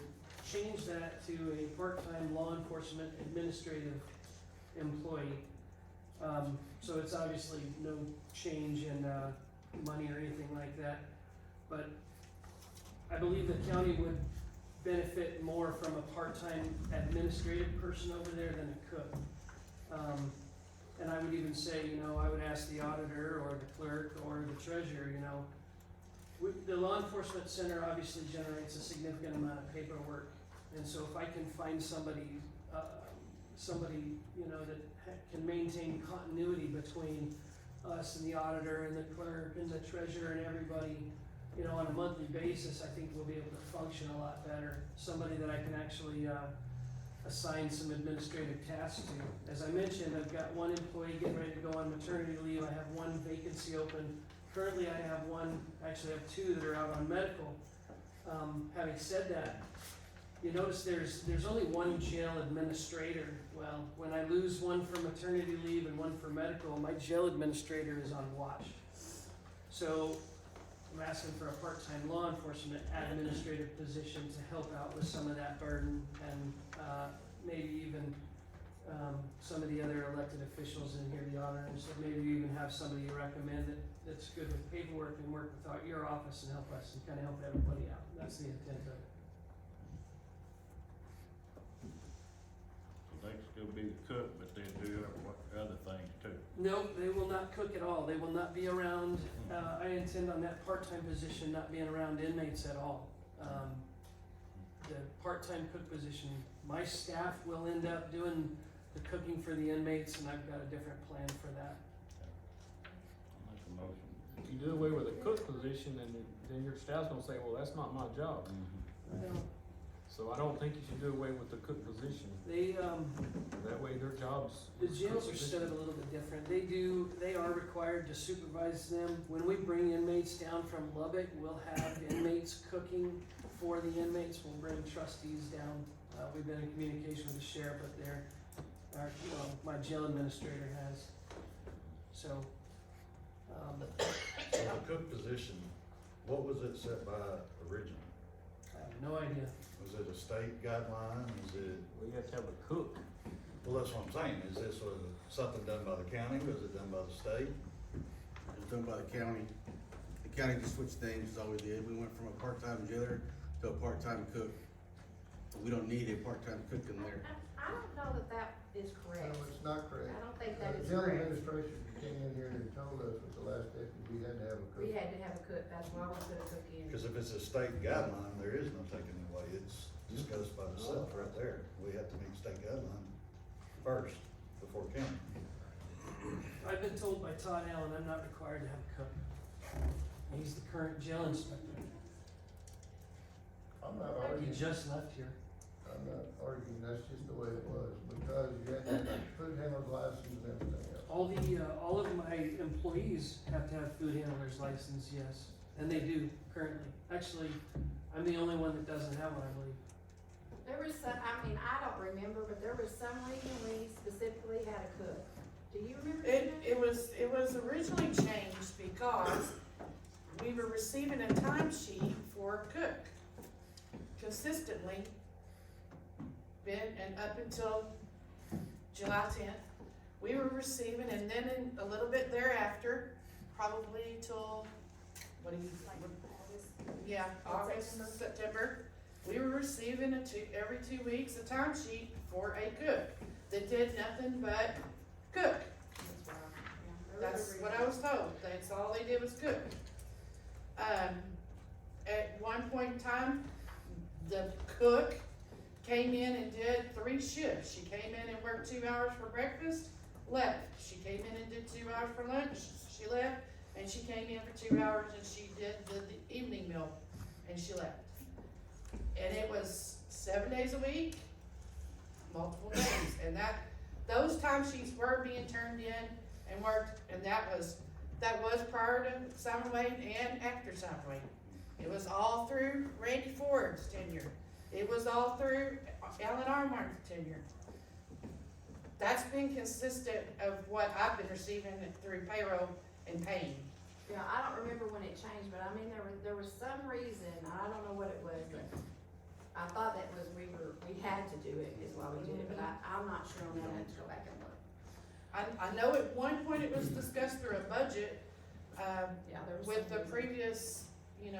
change that to a part-time law enforcement administrative employee. So it's obviously no change in, money or anything like that. But I believe the county would benefit more from a part-time administrative person over there than a cook. And I would even say, I would ask the auditor or the clerk or the treasurer, the law enforcement center obviously generates a significant amount of paperwork. And so if I can find somebody, that can maintain continuity between us and the auditor and the clerk and the treasurer and everybody, on a monthly basis, I think we'll be able to function a lot better. Somebody that I can actually, assign some administrative tasks to. As I mentioned, I've got one employee getting ready to go on maternity leave. I have one vacancy open. Currently, I have actually have two that are out on medical. Having said that, you notice there's only one jail administrator. Well, when I lose one for maternity leave and one for medical, my jail administrator is on watch. So I'm asking for a part-time law enforcement administrative position to help out with some of that burden and, maybe even, some of the other elected officials in here, the auditors, so maybe you even have somebody you recommend that's good with paperwork and work with your office and help us and kinda help everybody out. That's the intent of it. So they can still be the cook, but they do other things too. No, they will not cook at all. They will not be around, I intend on that part-time position not being around inmates at all. The part-time cook position, my staff will end up doing the cooking for the inmates, and I've got a different plan for that. I'll make a motion. If you do away with a cook position, then your staff's gonna say, well, that's not my job. Well, So I don't think you should do away with the cook position. They, That way their jobs. the jails are set up a little bit different. They are required to supervise them. When we bring inmates down from Lubbock, we'll have inmates cooking for the inmates. We'll bring trustees down. We've been in communication with the sheriff, but my jail administrator has. So, So the cook position, what was it set by originally? I have no idea. Was it a state guideline, is it, We have to have a cook. well, that's what I'm saying, is this something done by the county, was it done by the state? It was done by the county. The county just switched things, is all we did. We went from a part-time jailer to a part-time cook. We don't need a part-time cook in there. I don't know that that is correct. No, it's not correct. I don't think that is The jail correct. administration came in here and told us with the last deputy, we had to have a cook. We had to have a cook, that's why we put a cook in. Cause if it's a state guideline, there is no taking it away, it's discussed by itself right there. We have to meet state guideline first, before county. I've been told by Todd Allen I'm not required to have a cook. He's the current jail inspector. I'm not He arguing, just left here. I'm not arguing, that's just the way it was, because you had to have a food handler's license and everything else. All of my employees have to have food handler's license, yes, and they do currently. Actually, I'm the only one that doesn't have one, I believe. There was some, I mean, I don't remember, but there was some reason we specifically had a cook. Do you remember? It was originally changed because we were receiving a timesheet for a cook consistently. And up until July 10th, we were receiving, and then in a little bit thereafter, probably till, what do you, yeah, August, September, we were receiving every 2 weeks a timesheet for a cook that did nothing but cook. That's what I was told, that's all they did was cook. At one point in time, the cook came in and did 3 shifts. She came in and worked 2 hours for breakfast, left. She came in and did 2 hours for lunch, she left. And she came in for 2 hours and she did the evening meal, and she left. And it was 7 days a week, multiple days, and those timesheets were being turned in and worked, and that was prior to Simon Wade and after Simon Wade. It was all through Randy Ford's tenure. It was all through Alan Armour's tenure. That's been consistent of what I've been receiving through payroll and paying. Yeah, I don't remember when it changed, but I mean, there was some reason, I don't know what it was, but I thought that was, we had to do it, is why we did it, but I'm not sure on that, I have to go back and look. I know at one point it was discussed through a budget, Yeah, there was. with some the reason. previous, That's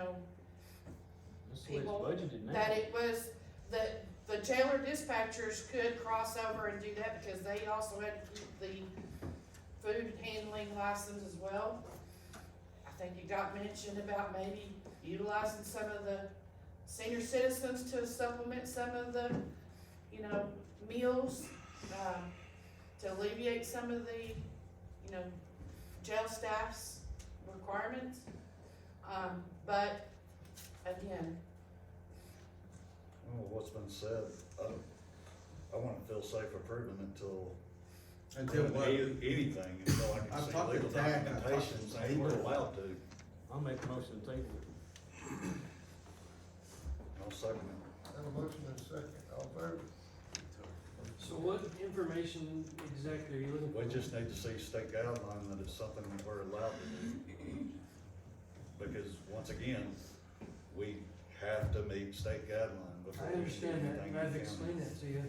the way it's People budgeted now. that it was, that the jailer dispatchers could cross over and do that because they also had to keep the food handling license as well. I think it got mentioned about maybe utilizing some of the senior citizens to supplement some of the, meals, to alleviate some of the, jail staff's requirements. But again, Well, what's been said, I wanna feel safe approving Until doing what? anything until I can I've see talked to legal Tad, I've talked to documentation saying we're Steve. allowed to. I'll make a motion to table it. I'll second it. Have a motion and a second, all in favor? So what information exactly are you looking for? We just need to see state guideline that it's something that we're allowed to do. Because once again, we have to meet state guideline before I we can do understand that, anything and in I've county. explained that to you.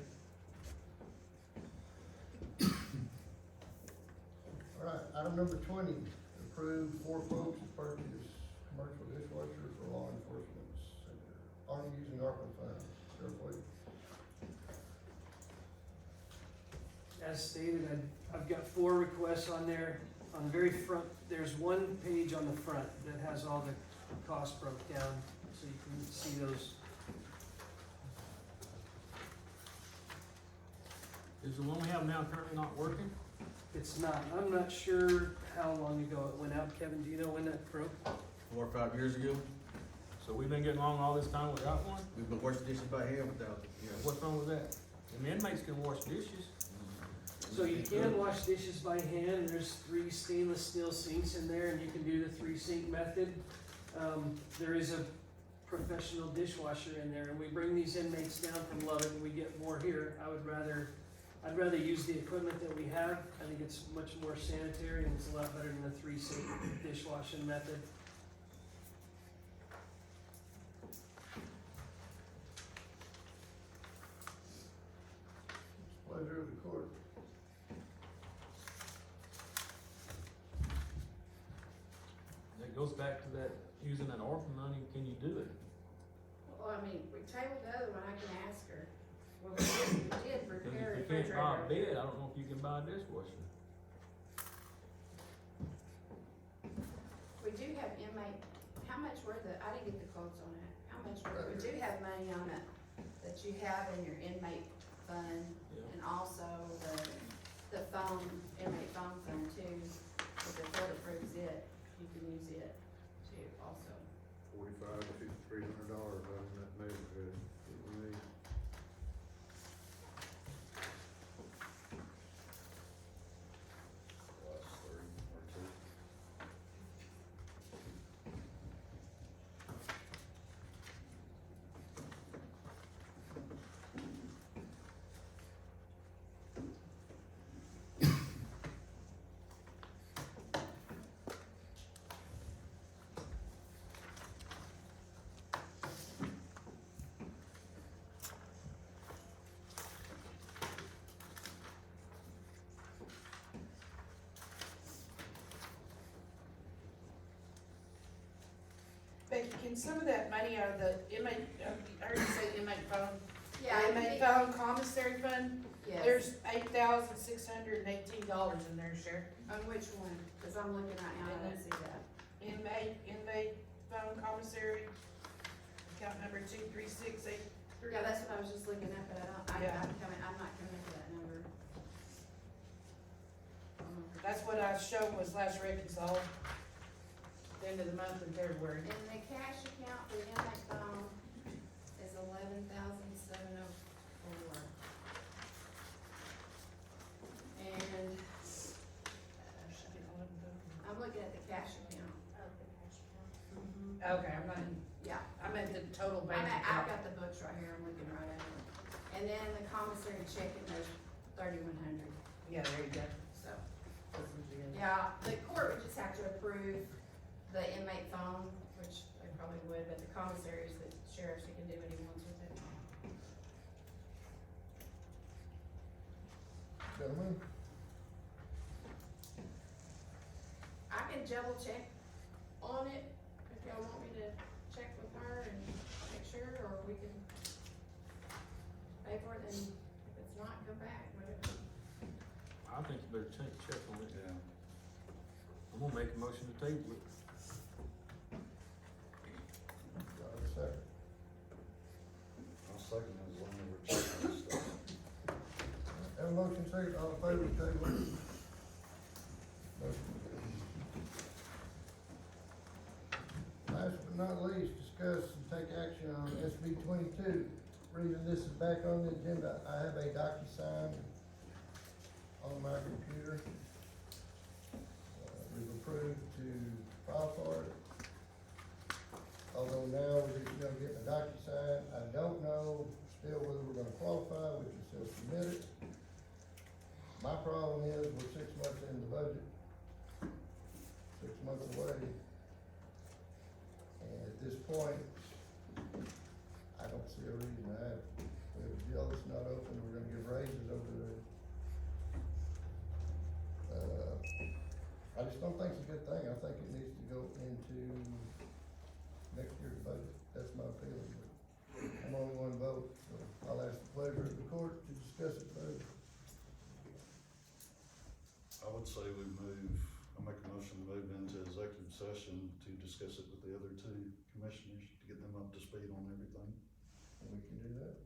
All right, item number 20, approve 4 quotes to purchase commercial dishwasher for law enforcement center. On using ARPA funds, Sheriff Wade. As stated, I've got 4 requests on there. On the very front, there's one page on the front that has all the costs broke down, so you can see those. Is the one we have now currently not working? It's not, I'm not sure how long ago it went out. Kevin, do you know when that broke? 4 or 5 years ago, So we've been getting along all this time without one? we've been washing dishes by hand without it. What's wrong with that? And the inmates can wash dishes. So you can wash dishes by hand, there's 3 stainless steel sinks in there, and you can do the 3-sink method. There is a professional dishwasher in there, and we bring these inmates down from Lubbock, and we get more here. I'd rather use the equipment that we have. I think it's much more sanitary, and it's a lot better than the 3-sink dishwashing method. goes back to that, using that ARPA money, can you do it? Well, I mean, we tabled the other one, I can ask her. Well, we did Cause repair if a you can't buy a refrigerator. bed, I don't know if you can buy a dishwasher. We do have inmate, how much were I didn't get the quotes on it. How much we do have money on it that you have in your inmate fund Yeah. and also the phone, inmate phone fund too. If the court approves it, you can use it too also. $4,500 to $5,300 out in that neighborhood, what we need. Last three or two. Becky, can some of that money out of the inmate, I heard you say inmate phone, Yeah, I inmate think- phone commissary fund? Yes. There's $8,618 in there, Sheriff. On which one? Cause I'm looking right now, I don't see that. Inmate phone commissary, account number 23683. Yeah, that's what I was just looking at, but Yeah. I'm not coming to that number. That's what I showed was last reconciled, the end of the month in February. And the cash account for the inmate phone is $11,704. And I'm looking at the cash account. Okay, I'm not in, Yeah. I meant the total bank I've account. got the books right here, I'm looking right at it. And then the commissary checking, there's 3,100, Yeah, there you go. so. That's what you got. Yeah, the court would just have to approve the inmate phone, which they probably would, but the commissaries, the sheriffs, he can do what he wants with it. Gentlemen, I can double check on it, if y'all want me to check with her and make sure, or we can pay for it, and if it's not, come back, whatever. I think you better check on it. Yeah. I'm gonna make a motion to table it. got a second. I'll second it as long as we're checking this stuff. Have a motion second, all in favor, table. Motion carries. Last but not least, discuss and take action on SB 22. Reason this is back on the agenda, I have a DocuSign on my computer. We've approved to file for it. Although now we're just gonna get a DocuSign, I don't know still whether we're gonna qualify, we can still submit it. My problem is, we're 6 months in the budget, 6 months away. And at this point, I don't see a reason to have it. We have a jail that's not open, we're gonna give raises over there. I just don't think it's a good thing, I think it needs to go into next year's budget, that's my feeling. I'm only one vote, so I'll ask the pleasure of the court to discuss it further. I would say we I'll make a motion to move into executive session to discuss it with the other two commissioners, to get them up to speed on everything. And we can do that.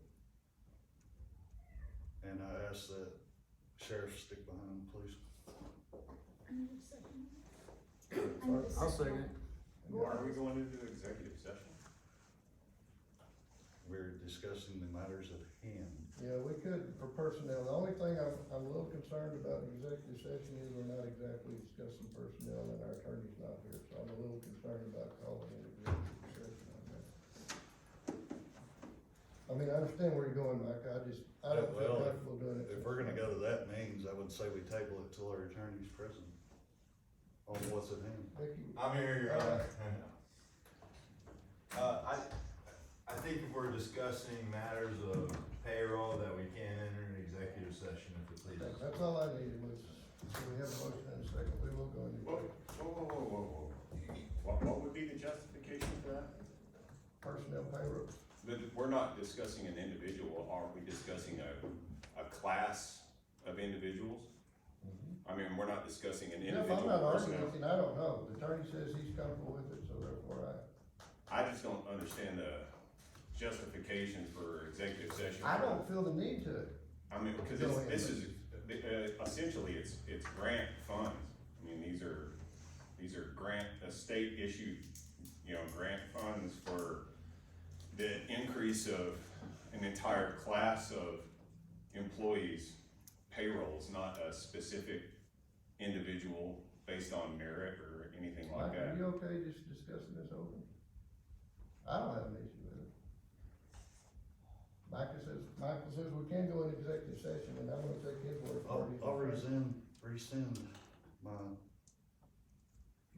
And I ask that sheriff stick behind, please. I'll second it. Why are we going into executive session? We're discussing the matters at hand. Yeah, we could for personnel. The only thing I'm a little concerned about in executive session is we're not exactly discussing personnel and our attorney's not here, so I'm a little concerned about calling an executive session on that. I mean, I understand where you're going, Mike, I don't feel Well, comfortable doing it. If we're gonna go to that means, I would say we table it till our attorney's present on what's at hand. Vicky, I'm here, I think if we're discussing matters of payroll, that we can enter an executive session if it pleases. that's all I needed was, so we have a motion and a second, we will go into. Whoa, executive. whoa, whoa, whoa, whoa, whoa. What not discussing an individual, are we discussing a class of individuals? I mean, we're not discussing an Jeff, individual I'm not arguing personnel. with you, and I don't know, the attorney says he's comfortable with it, so therefore I just don't understand the justification for executive session. I don't feel the need to. I mean, because Go ahead. this is, essentially, it's grant funds. I mean, these are grant, state issued, grant funds for the increase of an entire class of employees' payrolls, not a specific individual based on merit or anything like Mike, that. are you okay just discussing this open? I don't have an issue with it. Michael says we can go into executive session, and I'm gonna take his word for it. I'll rescind my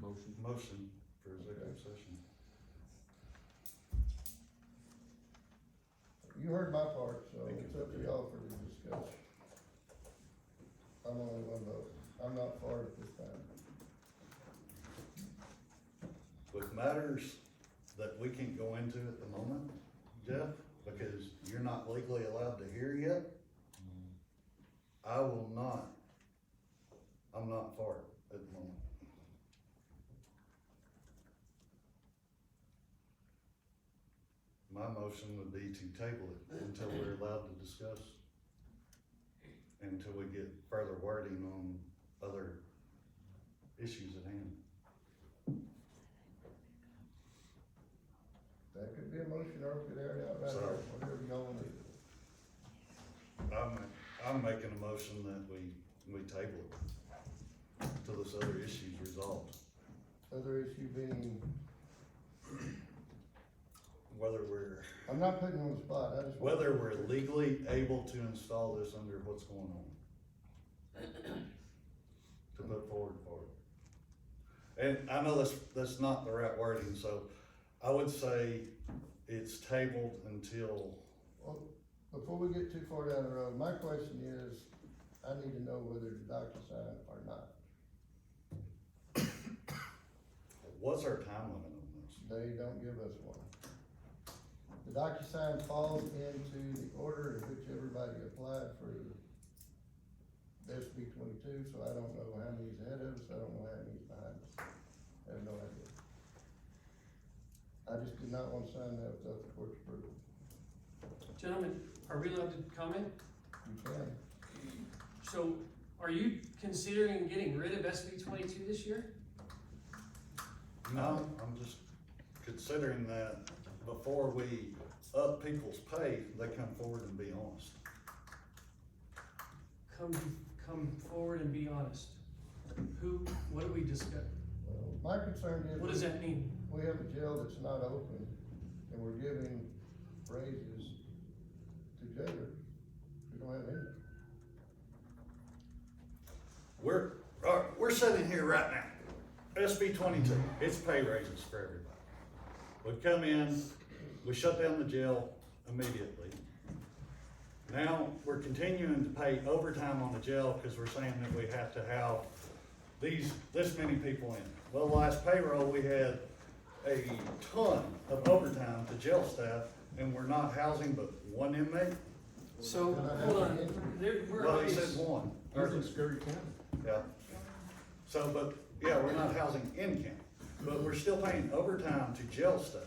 motion for executive session. You heard my part, so it's up to y'all for the discussion. I'm only one vote. I'm not for it this time. With matters that we can't go into at the moment, Jeff, because you're not legally allowed to hear yet, I'm not for it at the moment. My motion would be to table it until we're allowed to discuss, until we get further wording on other issues at hand. That could be a motion, or it could air it out right So- there, whatever y'all want to do. I'm making a motion that we table it till this other issue's resolved. Other issue being, Whether we're, I'm not putting you on the spot, I just. whether we're legally able to install this under what's going on. To put forward for it. And I know that's not the right wording, so I would say it's tabled until, Well, before we get too far down the road, my question is, I need to know whether to DocuSign or not. what's our time limit on this? They don't give us one. The DocuSign falls into the order in which everybody applied for SB 22, so I don't know how many's ahead of us, I don't know how many's behind us. I have no idea. I just did not want to sign that without the court's approval. Gentlemen, are we allowed to comment? You can. So, are you considering getting rid of SB 22 this year? No, I'm just considering that before we up people's pay, they come forward and be honest. Come forward and be honest. What do we discuss? Well, my concern is. What does that mean? We have a jail that's not open, and we're giving raises to jailers. We don't have any. We're sitting here right now, SB 22, it's pay raises for everybody. We come in, we shut down the jail immediately. Now, we're continuing to pay overtime on the jail because we're saying that we have to have this many people in. Well, last payroll, we had a ton of overtime to jail staff, and we're not housing but one inmate? So, hold on, Well, he said one. Scurry County. Yeah. So, but, yeah, we're not housing in county, but we're still paying overtime to jail staff.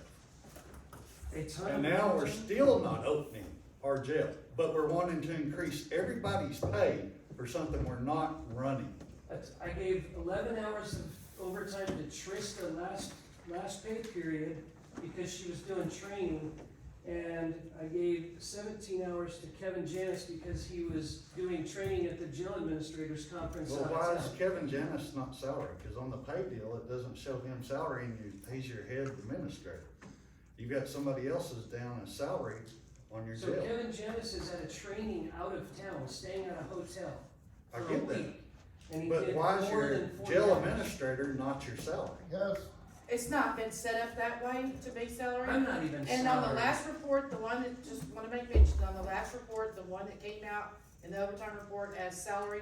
And now we're still not opening our jail, but we're wanting to increase everybody's pay for something we're not running. I gave 11 hours of overtime to Trista last pay period because she was doing training. And I gave 17 hours to Kevin Janis because he was doing training at the jail administrators conference. Well, why is Kevin Janis not salary? Cause on the pay deal, it doesn't show him salary and he's your head administrator. You've got somebody else's down as salary on your So jail. Kevin Janis is at a training out of town, staying at a hotel I for a get that. week. And he But did why is more your than 40 jail hours. administrator not your salary? Yes, It's not been set up that way to be salary. I'm not even And on the salaried. last report, the one that, just wanna make mention, on the last report, the one that came out in the overtime report as salary,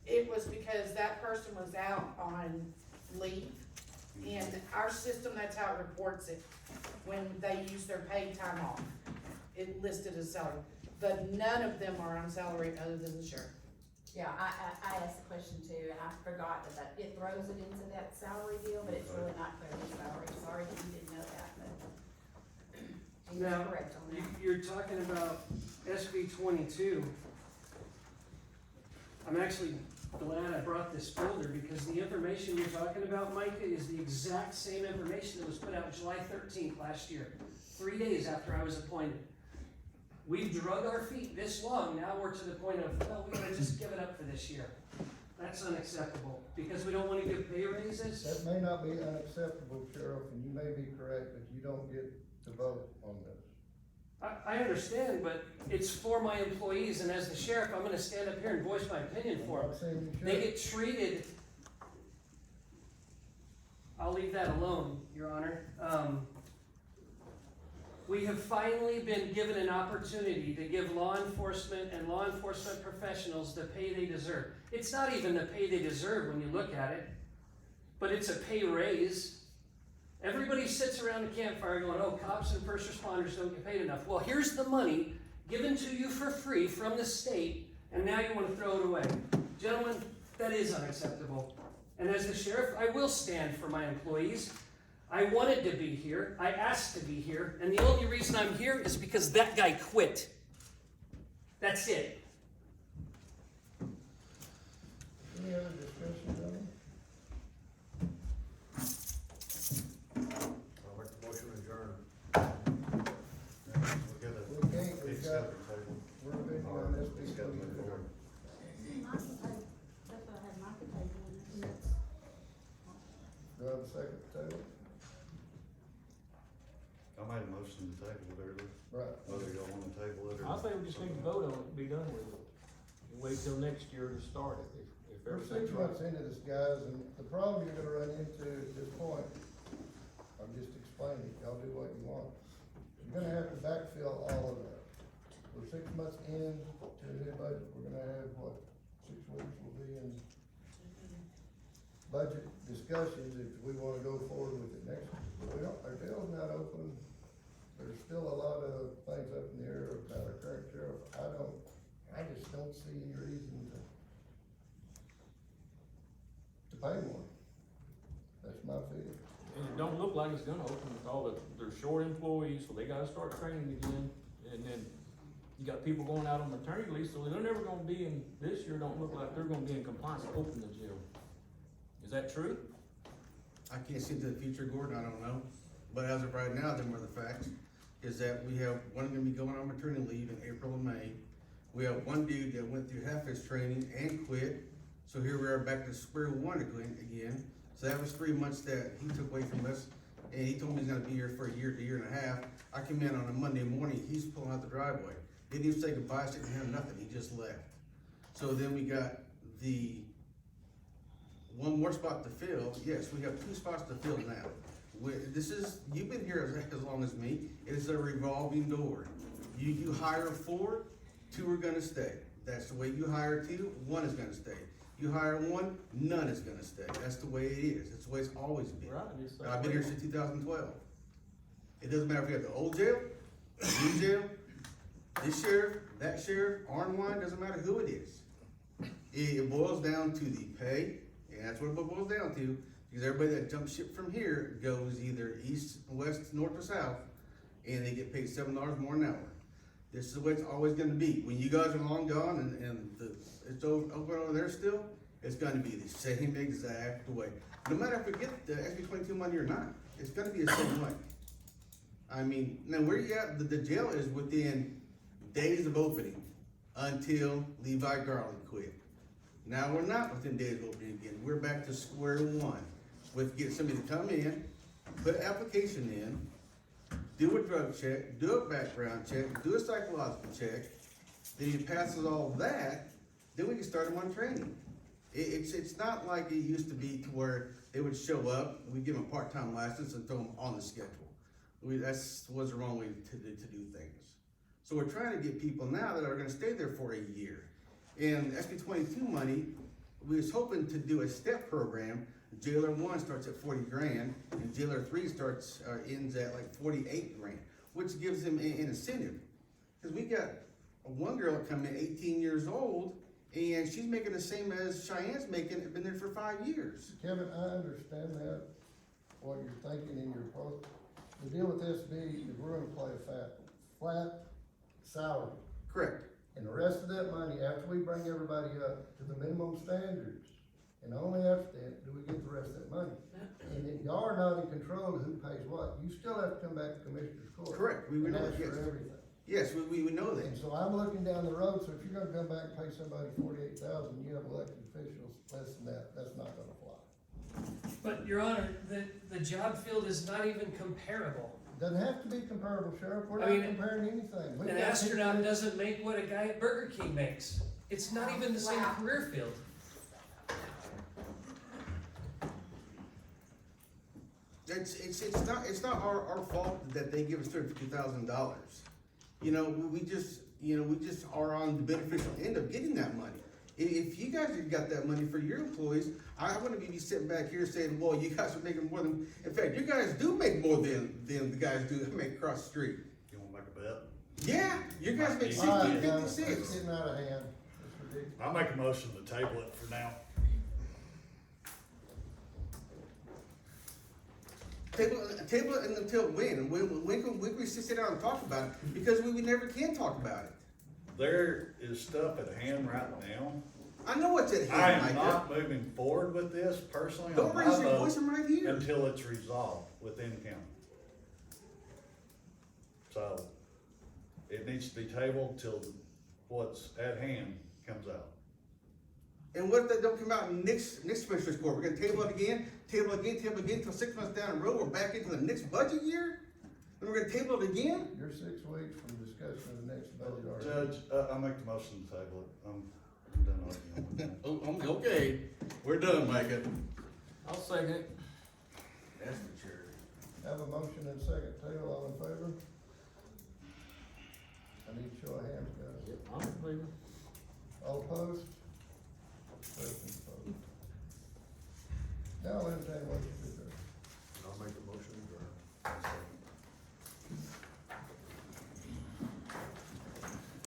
it was because that person was out on leave. And our system, that's how it reports it, when they use their paid time off. it listed as salary, but none of them are on salary other than the sheriff. Yeah, I asked the question too, and I forgot that it throws it into that salary deal, but it's really not clearly salary. Sorry that you didn't know that, but he was Now, correct on that. You're talking about SB 22. I'm actually glad I brought this folder because the information you're talking about, Micah, is the exact same information that was put out July 13th last year, 3 days after I was appointed. We've drug our feet this long, now we're to the point of, well, we gotta just give it up for this year. That's unacceptable, because we don't wanna give pay raises. That may not be unacceptable, Sheriff, and you may be correct, but you don't get to vote on this. I understand, but it's for my employees, and as the sheriff, I'm gonna stand up here and voice my opinion for them. I'm not saying you They should. get treated, I'll leave that alone, Your Honor. We have finally been given an opportunity to give law enforcement and law enforcement professionals the pay they deserve. It's not even the pay they deserve when you look at it, but it's a pay raise. Everybody sits around the campfire going, oh, cops and first responders don't get paid enough. Well, here's the money given to you for free from the state, and now you want to throw it away. Gentlemen, that is unacceptable. And as the sheriff, I will stand for my employees. I wanted to be here, I asked to be here, and the only reason I'm here is because that guy quit. That's it. Any other discussion on it? I'll make the motion to adjourn. We can't, we've got, we're bidding on this piece of the board. That's what I had Micah table. Do I have a second table? I made a motion to table it earlier. Right. Whether y'all wanna table it or. I think we just need to vote on it and be done with it. And wait till next year to start it, if We're everything's 6 right. months into this, guys, and the problem you're gonna run into at this point, I'm just explaining, y'all do what you want. You're gonna have to backfill all of that. We're 6 months in to the new budget, we're gonna have, what, 6 weeks will be in budget discussions if we wanna go forward with it next year. We don't, our jail's not open, there's still a lot of things up in the air about our current sheriff. I just don't see any reason to pay more. That's my feeling. And it don't look like it's gonna open with all they're short employees, so they gotta start training again. And then you got people going out on maternity leave, so they're never gonna be in, this year don't look like they're gonna be in compliance to open the jail. Is that true? I can't see into the future, Gordon, I don't know. But as of right now, them are the facts, is that we have one gonna be going on maternity leave in April and May. We have one dude that went through half his training and quit, so here we are back to square one again. So that was 3 months that he took away from us, and he told me he's gonna be here for a year to year and a half. I come in on a Monday morning, he's pulling out the driveway. Didn't even say goodbye, didn't have nothing, he just left. So then we got the one more spot to fill. Yes, we have 2 spots to fill now. You've been here as long as me, it is a revolving door. You hire 4, 2 are gonna stay. That's the way you hire 2, 1 is gonna stay. You hire 1, none is gonna stay. That's the way it is. That's the way it's always been. Right, it's I've been here since 2012. It doesn't matter if you have the old jail, the new jail, this sheriff, that sheriff, orange line, doesn't matter who it is. It boils down to the pay, and that's what it boils down to, because everybody that jumps ship from here goes either east, west, north, or south, and they get paid $7 more an hour. This is the way it's always gonna be. When you guys are long gone and it's open over there still, it's gonna be the same exact way. No matter if we get the SB 22 money or not, it's gonna be the same way. I mean, now where you at, the jail is within days of opening until Levi Garland quit. Now we're not within days of opening again. We're back to square one with getting somebody to come in, put an application in, do a drug check, do a background check, do a psychological check. Then he passes all that, then we can start him on training. It's not like it used to be to where they would show up, we give them a part-time license and throw them on the schedule. That was the wrong way to do things. So we're trying to get people now that are gonna stay there for a year. And SB 22 money, we was hoping to do a step program. Jailer 1 starts at 40 grand, and Jailer 3 ends at like 48 grand, which gives them an incentive. cause we got one girl that come in 18 years old, and she's making the same as Cheyenne's making, been there for 5 years. Kevin, I understand that, what you're thinking in your post. The deal with SB is we're gonna play a flat salary. Correct. And the rest of that money, after we bring everybody up to the minimum standards, and only after that do we get the rest of that money. And if y'all are not in control of who pays what, you still have to come back to Commissioner's Court. Correct, we would And know, ask yes. for everything. Yes, we would know that. And so I'm looking down the road, so if you're gonna come back and pay somebody 48,000, you have elected officials less than that, that's not gonna fly. But, Your Honor, the job field is not even comparable. Doesn't have to be comparable, Sheriff, we're I not mean, comparing anything. We An got astronaut people- doesn't make what a guy at Burger King makes. It's not even the same Wow. career field. It's not our fault that they give us $250,000. You know, we just are on the beneficial end of getting that money. If you guys had got that money for your employees, I wouldn't be sitting back here saying, well, you guys are making more than, in fact, you guys do make more than the guys do that make across the street. You wanna make a bet? Yeah, you guys make All right, 60, now, it's 56. getting out of hand, it's ridiculous. I'll make a motion to table it for now. Table it until when? When can we sit down and talk about it? Because we never can talk about it. There is stuff at hand right now. I know what's at I hand, am Micah. not moving forward with this personally Don't on my raise your voice, vote I'm right here. until it's resolved within county. So, it needs to be tabled till what's at hand comes out. And what if that don't come out in next Commissioner's Court? We're gonna table it again till 6 months down the road, we're back into the next budget year? Then we're gonna table it again? You're 6 weeks from discussion of the next budget already. Judge, I make the motion to table it. I'm done arguing with that. Okay, we're done, Micah. I'll second it. That's the chair. Have a motion and second, table, all in favor? I need to show of hands, guys. Yep, I'm in favor. All opposed? Person opposed. Now, I'll entertain a motion